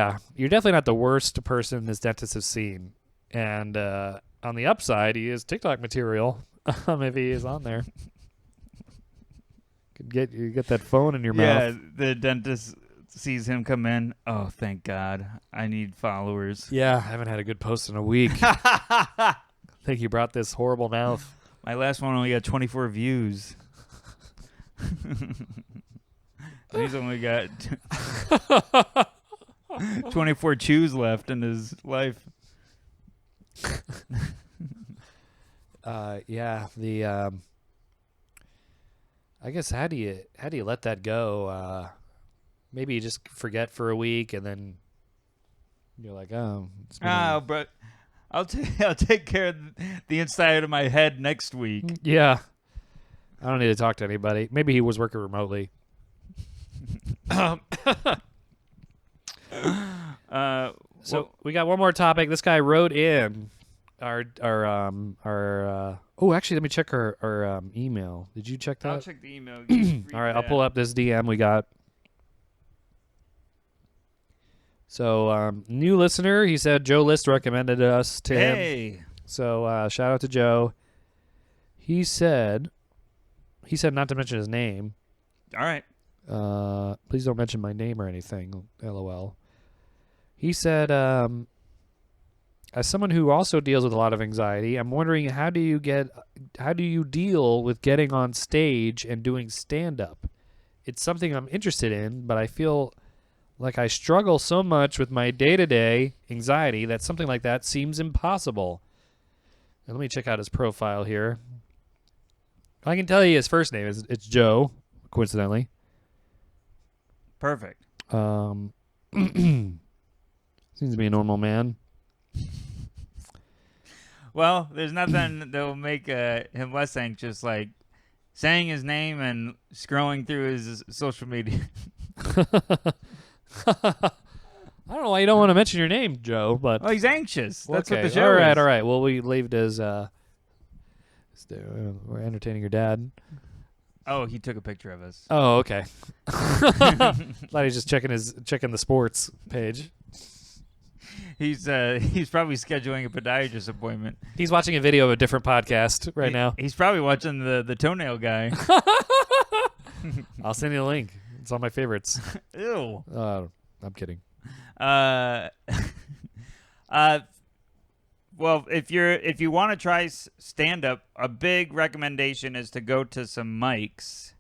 not the worst person this dentist has seen. And on the upside, he is TikTok material. If he is on there, you get that phone in your Yeah, mouth. the dentist sees him come in. Oh, thank God. I need followers. Yeah, I haven't had a good post in a week. I think you brought this horrible mouth. My last one only got 24 views. He's only got 24 chews left in his life. Yeah, the I guess how do you let that go? Maybe you just forget for a week and then you're like, oh, it's been a- But I'll take care of the inside of my head next week. yeah. I don't need to talk to anybody. Maybe he was working remotely. So we got one more topic. This guy wrote in our oh, actually, let me check our email. Did you check that? I'll check the email. All right, I'll pull up this DM we got. So, new listener, he said Joe List recommended us to him. Hey. So, shout out to Joe. He said not to mention his name. All right. Please don't mention my name or anything. LOL. He said, as someone who also deals with a lot of anxiety, I'm wondering how do you deal with getting on stage and doing stand-up? It's something I'm interested in, but I feel like I struggle so much with my day-to-day anxiety that something like that seems impossible. And let me check out his profile here. I can tell you his first name is it's Joe, coincidentally. Perfect. Seems to be a normal man. Well, there's nothing that will make him less anxious, like saying his name and scrolling through his social media. I don't know why you don't want to mention your name, Joe, but Oh, he's anxious. That's okay. what the show is. All right. Well, we leave it as we're entertaining your dad. Oh, he took a picture of us. Oh, okay. Thought he was just checking the sports page. He's probably scheduling a podiatrist appointment. He's watching a video of a different podcast right now. He's probably watching the toenail guy. I'll send you a link. It's on my favorites. Ew. I'm kidding. Well, if you want to try stand up, a big recommendation is to go to some mics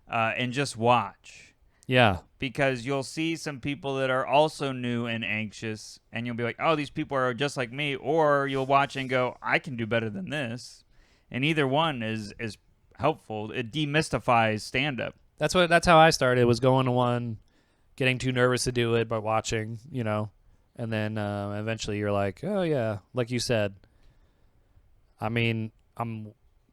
and just watch, Yeah. because you'll see some people that are also new and anxious, and you'll be like, oh, these people are just like me, or you'll watch and go, I can do better than this, and either one is helpful. It demystifies stand up. That's how I started, was going to one, getting too nervous to do it, but watching, and then eventually you're like, oh yeah, like you said. I mean,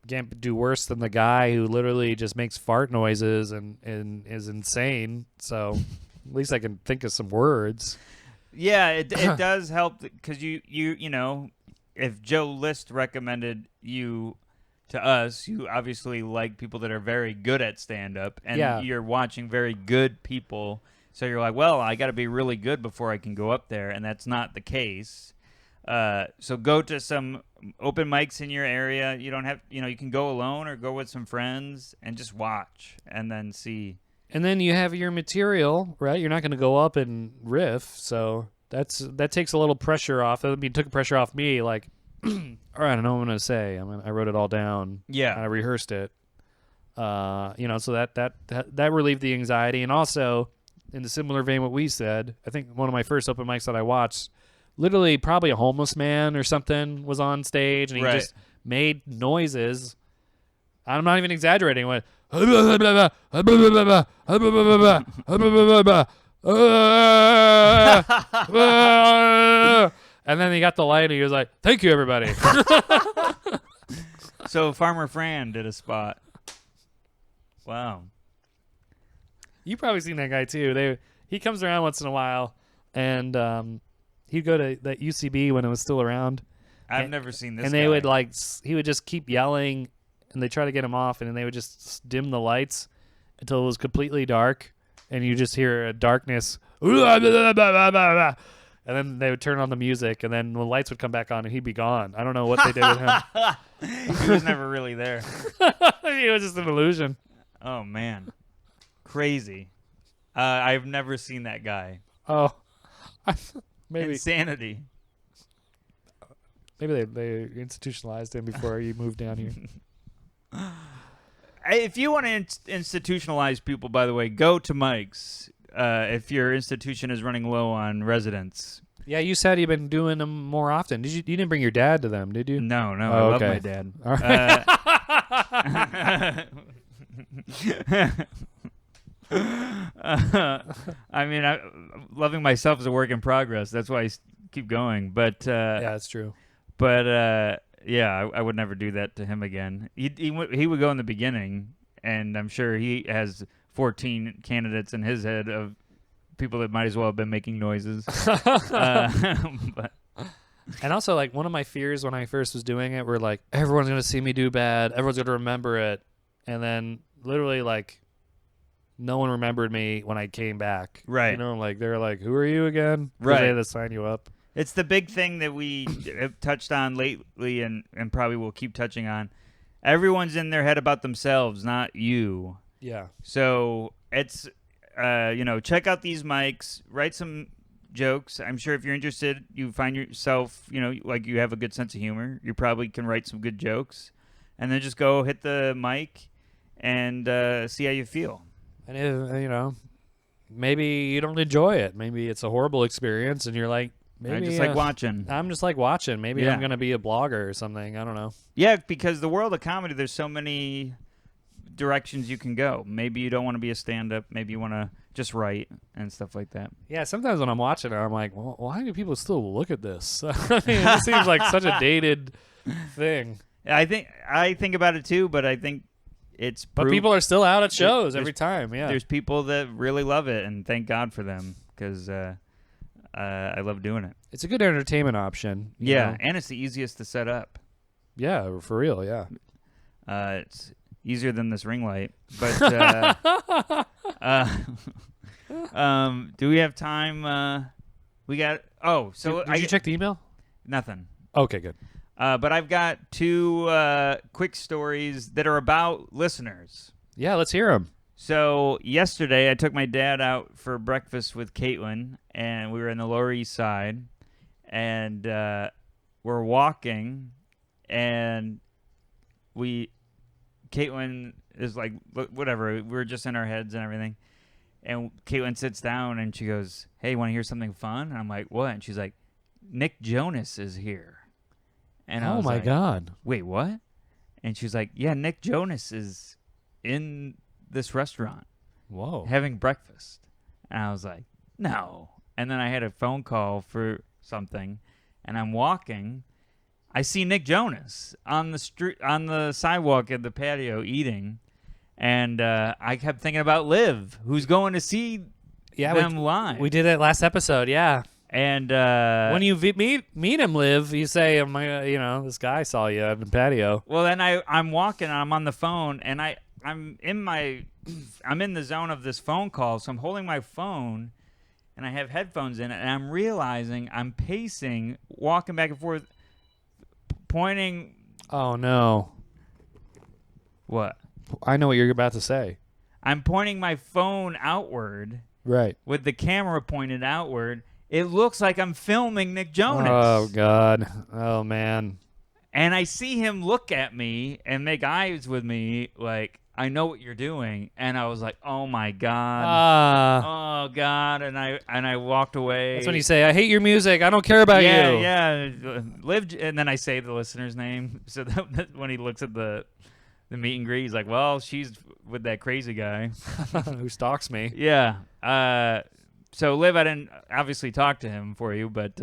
can't do worse than the guy who literally just makes fart noises and is insane. So at least I can think of some words. Yeah, it does help, because you know, if Joe List recommended you to us, you obviously like people that are very good at stand-up, and Yeah. you're watching very good people, so you're like, well, I got to be really good before I can go up there, and that's not the case. So go to some open mics in your area. You don't have, you can go alone or go with some friends and just watch and then see. And then you have your material, right? You're not going to go up and riff, so that takes a little pressure off. I mean, it took pressure off me. Like, all right, I know what I'm going to say. I wrote it all down. Yeah. I rehearsed it. So that relieved the anxiety, and also in the similar vein, what we said. I think one of my first open mics that I watched, literally probably a homeless man or something was on stage, and he Right. just made noises. I'm not even exaggerating. Went, and then he got the light and he was like, thank you, everybody. So Farmer Fran did a spot. Wow. You've probably seen that guy too. He comes around once in a while, and he'd go to that UCB when it was still around. I've never seen this And guy. they would he would just keep yelling, and they try to get him off, and then they would just dim the lights until it was completely dark, and you just hear a darkness, and then they would turn on the music, and then the lights would come back on, and he'd be gone. I don't know what they did with him. He was never really there. It was just an illusion. Oh, man. Crazy. I've never seen that guy. Oh, maybe Insanity. maybe they institutionalized him before he moved down here. If you want to institutionalize people, by the way, go to Mike's. If your institution is running low on residents. Yeah, you said you've been doing them more often. You didn't bring your dad to them, did you? No, Oh, I love okay. my dad. All right. I mean, loving myself is a work in progress. That's why I keep going. But Yeah, that's true. But yeah, I would never do that to him again. He would go in the beginning, and I'm sure he has 14 candidates in his head of people that might as well have been making noises. But And also, like, one of my fears when I first was doing it were like, everyone's gonna see me do bad, everyone's gonna remember it, and then literally like, no one remembered me when I came back. Right. You know, like they're like, "Who are you again?" 'Cause Right. They had to sign you up. it's the big thing that we have touched on lately, and probably will keep touching on. Everyone's in their head about themselves, not you. Yeah. So it's, check out these mics, write some jokes. I'm sure if you're interested, you find yourself, like you have a good sense of humor. You probably can write some good jokes, and then just go hit the mic and see how you feel. And if, maybe you don't enjoy it. Maybe it's a horrible experience, and you're like, maybe I just like watching. I'm just like watching. Maybe Yeah. I'm gonna be a blogger or something. I don't know. Yeah, because the world of comedy, there's so many directions you can go. Maybe you don't want to be a stand-up. Maybe you want to just write and stuff like that. Yeah, sometimes when I'm watching it, I'm like, well, why do people still look at this? I mean, it seems like such a dated thing. I think about it too, but I think it's But proof- people are still out at shows there's- every time. Yeah. There's people that really love it, and thank God for them, because I love doing it. It's a good entertainment option. you Yeah, know? and it's the easiest to set up. Yeah, for real. Yeah. It's easier than this ring light. But do we have time? We got. Oh, so Did you check the email? nothing. Okay, good. But I've got two quick stories that are about listeners. Yeah, let's hear them. So yesterday, I took my dad out for breakfast with Caitlin, and we were in the Lower East Side, and we're walking, and Caitlin is like, whatever, we're just in our heads and everything, and Caitlin sits down, and she goes, "Hey, want to hear something fun?" And I'm like, "What?" And she's like, "Nick Jonas is here." And I Oh was my like, God. "Wait, what?" And she's like, "Yeah, Nick Jonas is in this restaurant Whoa. having breakfast." And I was like, "No." And then I had a phone call for something, and I'm walking. I see Nick Jonas on the street, on the sidewalk at the patio eating, and I kept thinking about Liv, who's going to see Yeah, them live. we did it last episode. Yeah. And When you meet him, Liv, you say, this guy saw you at the patio. well, then I'm walking, and I'm on the phone, and I'm in the zone of this phone call, so I'm holding my phone, and I have headphones in it, and I'm realizing I'm pacing, walking back and forth, pointing. Oh, no. What? I know what you're about to say. I'm pointing my phone outward Right. with the camera pointed outward. It looks like I'm filming Nick Jonas. Oh, God. Oh, man. And I see him look at me and make eyes with me like, "I know what you're doing." And I was like, "Oh my God. Oh God." And I walked away. That's when you say, I hate your music. I don't care about you. Yeah. Live, and then I say the listener's name so that when he looks at the the meet and greet. He's like, well, she's with that crazy guy. Who stalks me? Yeah. So Liv, I didn't obviously talk to him for you, but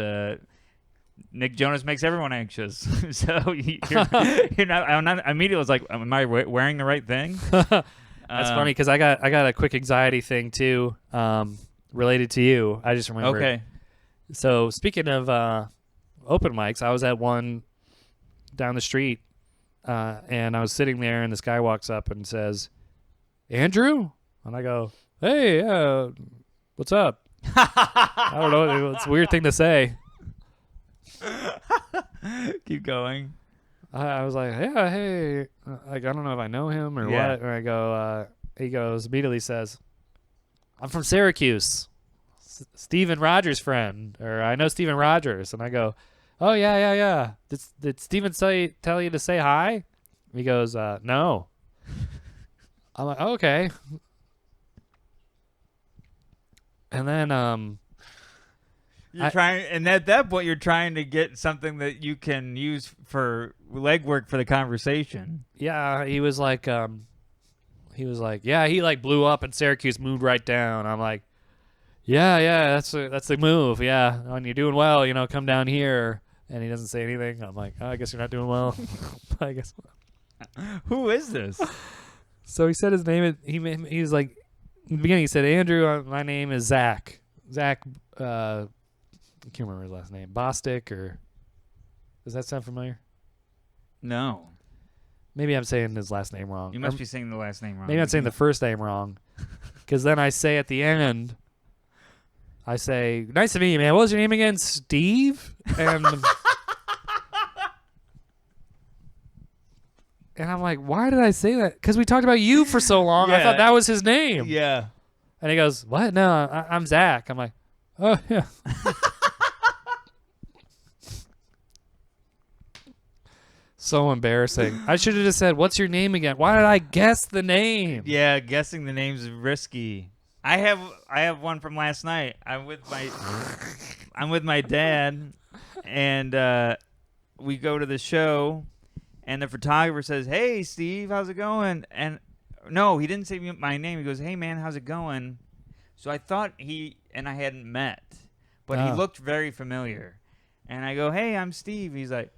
Nick Jonas makes everyone anxious. So you're not. I immediately was like, am I wearing the right thing? That's funny because I got a quick anxiety thing too, related to you. I just remembered. Okay. So speaking of open mics, I was at one down the street, and I was sitting there, and this guy walks up and says, "Andrew," and I go, "Hey, what's up?" I don't know. It's a weird thing to say. Keep going. I was like, "Yeah, hey," like I don't know if I know him or what. And I go, he goes immediately says, "I'm from Syracuse, Steven Rogers' friend, or I know Steven Rogers." And I go, "Oh yeah. Did Steven tell you to say hi?" He goes, "No." I'm like, oh, "Okay." And then You're trying, and at that point, you're trying to get something that you can use for legwork for the conversation. yeah, he was like, yeah, he like blew up in Syracuse, moved right down. I'm like, yeah, that's the move. Yeah, when you're doing well, come down here. And he doesn't say anything. I'm like, oh, I guess you're not doing well. I guess. Who is this? So he said his name. He was like, in the beginning, he said, "Andrew, my name is Zach. Zach, I can't remember his last name. Bostic, or does that sound familiar? No. Maybe I'm saying his last name wrong. You must be saying the last name wrong. Maybe I'm saying the first name wrong. Because then I say at the end, I say, "Nice to meet you, man. What was your name again? Steve?" And and I'm like, "Why did I say that?" Because we talked about you for so long. I thought that was his name. Yeah. And he goes, "What? No, I'm Zach." I'm like, "Oh, yeah." So embarrassing. I should have just said, "What's your name again?" Why did I guess the name? Yeah, guessing the names is risky. I have one from last night. I'm with my dad, and we go to the show, and the photographer says, "Hey, Steve, how's it going?" And no, he didn't say my name. He goes, "Hey, man, how's it going?" So I thought he and I hadn't met, but he looked very familiar. And I go, "Hey, I'm Steve." He's like,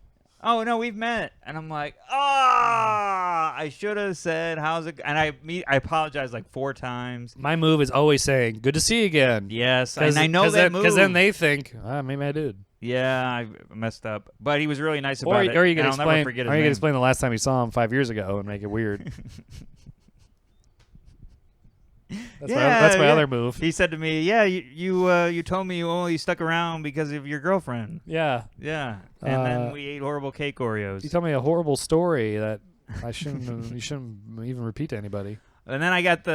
"Oh no, we've met." And I'm like, I should have said, "How's it?" And I apologize like 4 times. My move is always saying, "Good to see you again." Yes, and I know that move. Because then they think, maybe I did. Yeah, I messed up. But he was really nice about it. Or you can and I'll never forget his name. explain the last time you saw him 5 years ago and make it weird. That's my other move. He said to me, "Yeah, you told me you only stuck around because of your girlfriend." Yeah. Yeah. And then we ate horrible cake Oreos. You told me a horrible story that I shouldn't you shouldn't even repeat to anybody. And then I've got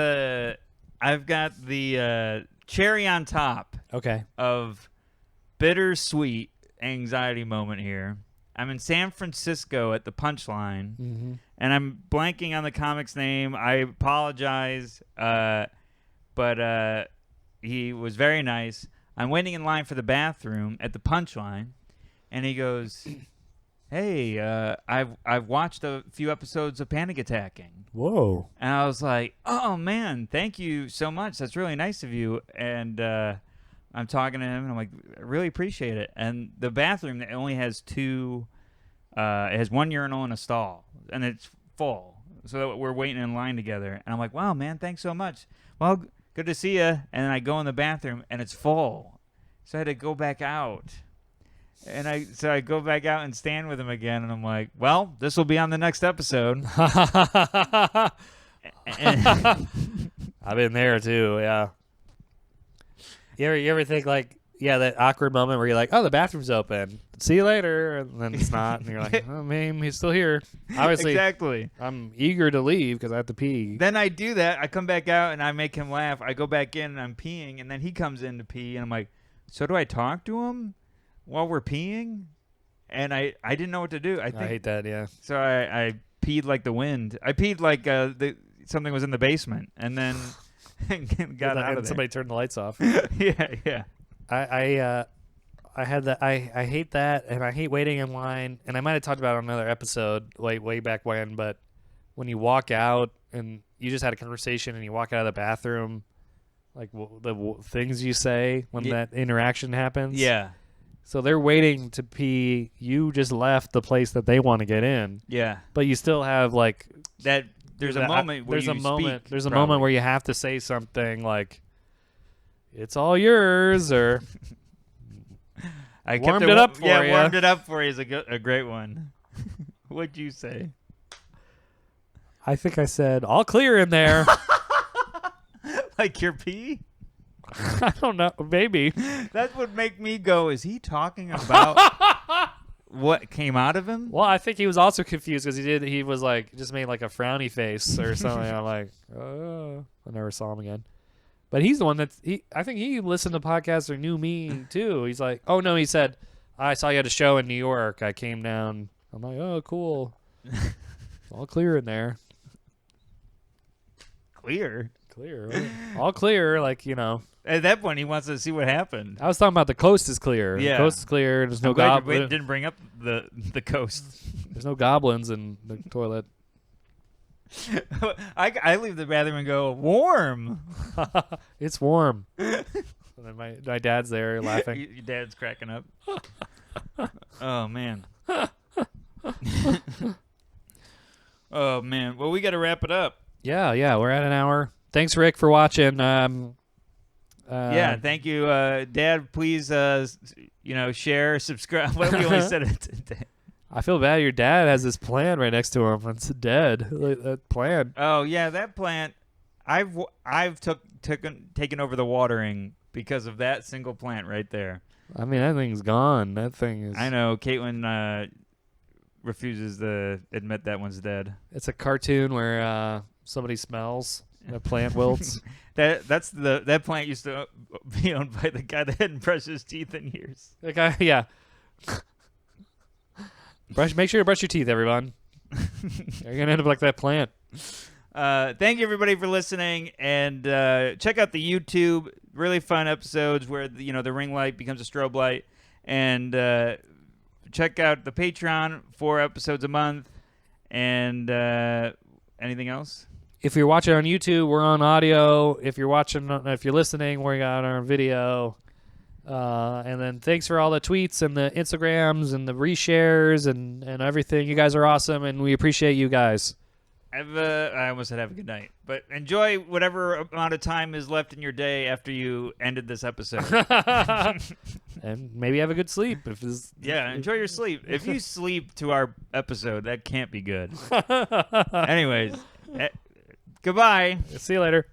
the cherry on top Okay. of bittersweet anxiety moment here. I'm in San Francisco at the Punchline, and I'm blanking on the comic's name. I apologize, but he was very nice. I'm waiting in line for the bathroom at the Punchline, and he goes, "Hey, I've watched a few episodes of Panic Attacking." Whoa. And I was like, "Oh man, thank you so much. That's really nice of you." And I'm talking to him, and I'm like, "I really appreciate it." And the bathroom that only has two, it has one urinal and a stall, and it's full. So we're waiting in line together, and I'm like, "Wow, man, thanks so much. Well, good to see you." And then I go in the bathroom, and it's full, so I had to go back out. And I go back out and stand with him again, and I'm like, "Well, this will be on the next episode." I've been there too, yeah. You ever think like, that awkward moment where you're like, "Oh, the bathroom's open. See you later," and then it's not, and you're like, "Oh, man, he's still here." Obviously, Exactly. I'm eager to leave because I have to pee. Then I do that. I come back out and I make him laugh. I go back in and I'm peeing, and then he comes in to pee, and I'm like, "So do I talk to him while we're peeing?" And I didn't know what to do. I hate that, yeah. So I peed like the wind. I peed like something was in the basement, and then got out of there. Somebody turned the lights off. Yeah. I had that. I hate that, and I hate waiting in line. And I might have talked about it on another episode way back when, but when you walk out and you just had a conversation and you walk out of the bathroom, like things you say when that interaction happens. Yeah. So they're waiting to pee. You just left the place that they want to get in. Yeah. But you still have like That there's a moment where there's a you moment speak, there's a probably. moment where you have to say something like, "It's all yours," or I warmed kept it up for yeah, ya. warmed it up for you is a great one. What'd you say? I think I said, "All clear in there." Like your pee? I don't know. Maybe. That would make me go, is he talking about what came out of him? Well, I think he was also confused because he was like, just made like a frowny face or something. I'm like, oh, I never saw him again. But he's the one I think he listened to podcasts or knew me too. He's like, oh no, he said, I saw you at a show in New York. I came down. I'm like, oh, cool. All clear in there. Clear. Clear. All clear. Like, you know. At that point, he wants to see what happened. I was talking about the coast is clear. Yeah. The coast is clear. There's no I'm glad you goblins. didn't bring up the coast. There's no goblins in the toilet. I leave the bathroom and go, warm. It's warm. And then my dad's there laughing. Your dad's cracking up. Oh, man. Oh, man. Well, we got to wrap it up. Yeah, we're at an hour. Thanks, Rick, for watching. Yeah, thank you, Dad. Please, share, subscribe. What we only said it today. I feel bad. Your dad has this plant right next to him. It's dead. That plant. Oh yeah, that plant. I've taken over the watering because of that single plant right there. I mean, that thing's gone. That thing is. I know. Caitlin refuses to admit that one's dead. It's a cartoon where somebody smells. The plant wilts. That plant used to be owned by the guy that hadn't brushed his teeth in years. The guy, yeah. Make sure to brush your teeth, everyone. You're gonna end up like that plant. Thank you everybody for listening, and check out the YouTube. Really fun episodes where the ring light becomes a strobe light, and check out the Patreon, 4 episodes a month, and anything else. If you're watching on YouTube, we're on audio. If you're listening, we're on our video. And then thanks for all the tweets and the Instagrams and the reshares and everything. You guys are awesome, and we appreciate you guys. I almost said have a good night, but enjoy whatever amount of time is left in your day after you ended this episode. And maybe have a good sleep. Enjoy your sleep. If you sleep to our episode, that can't be good. Anyways, goodbye. See you later.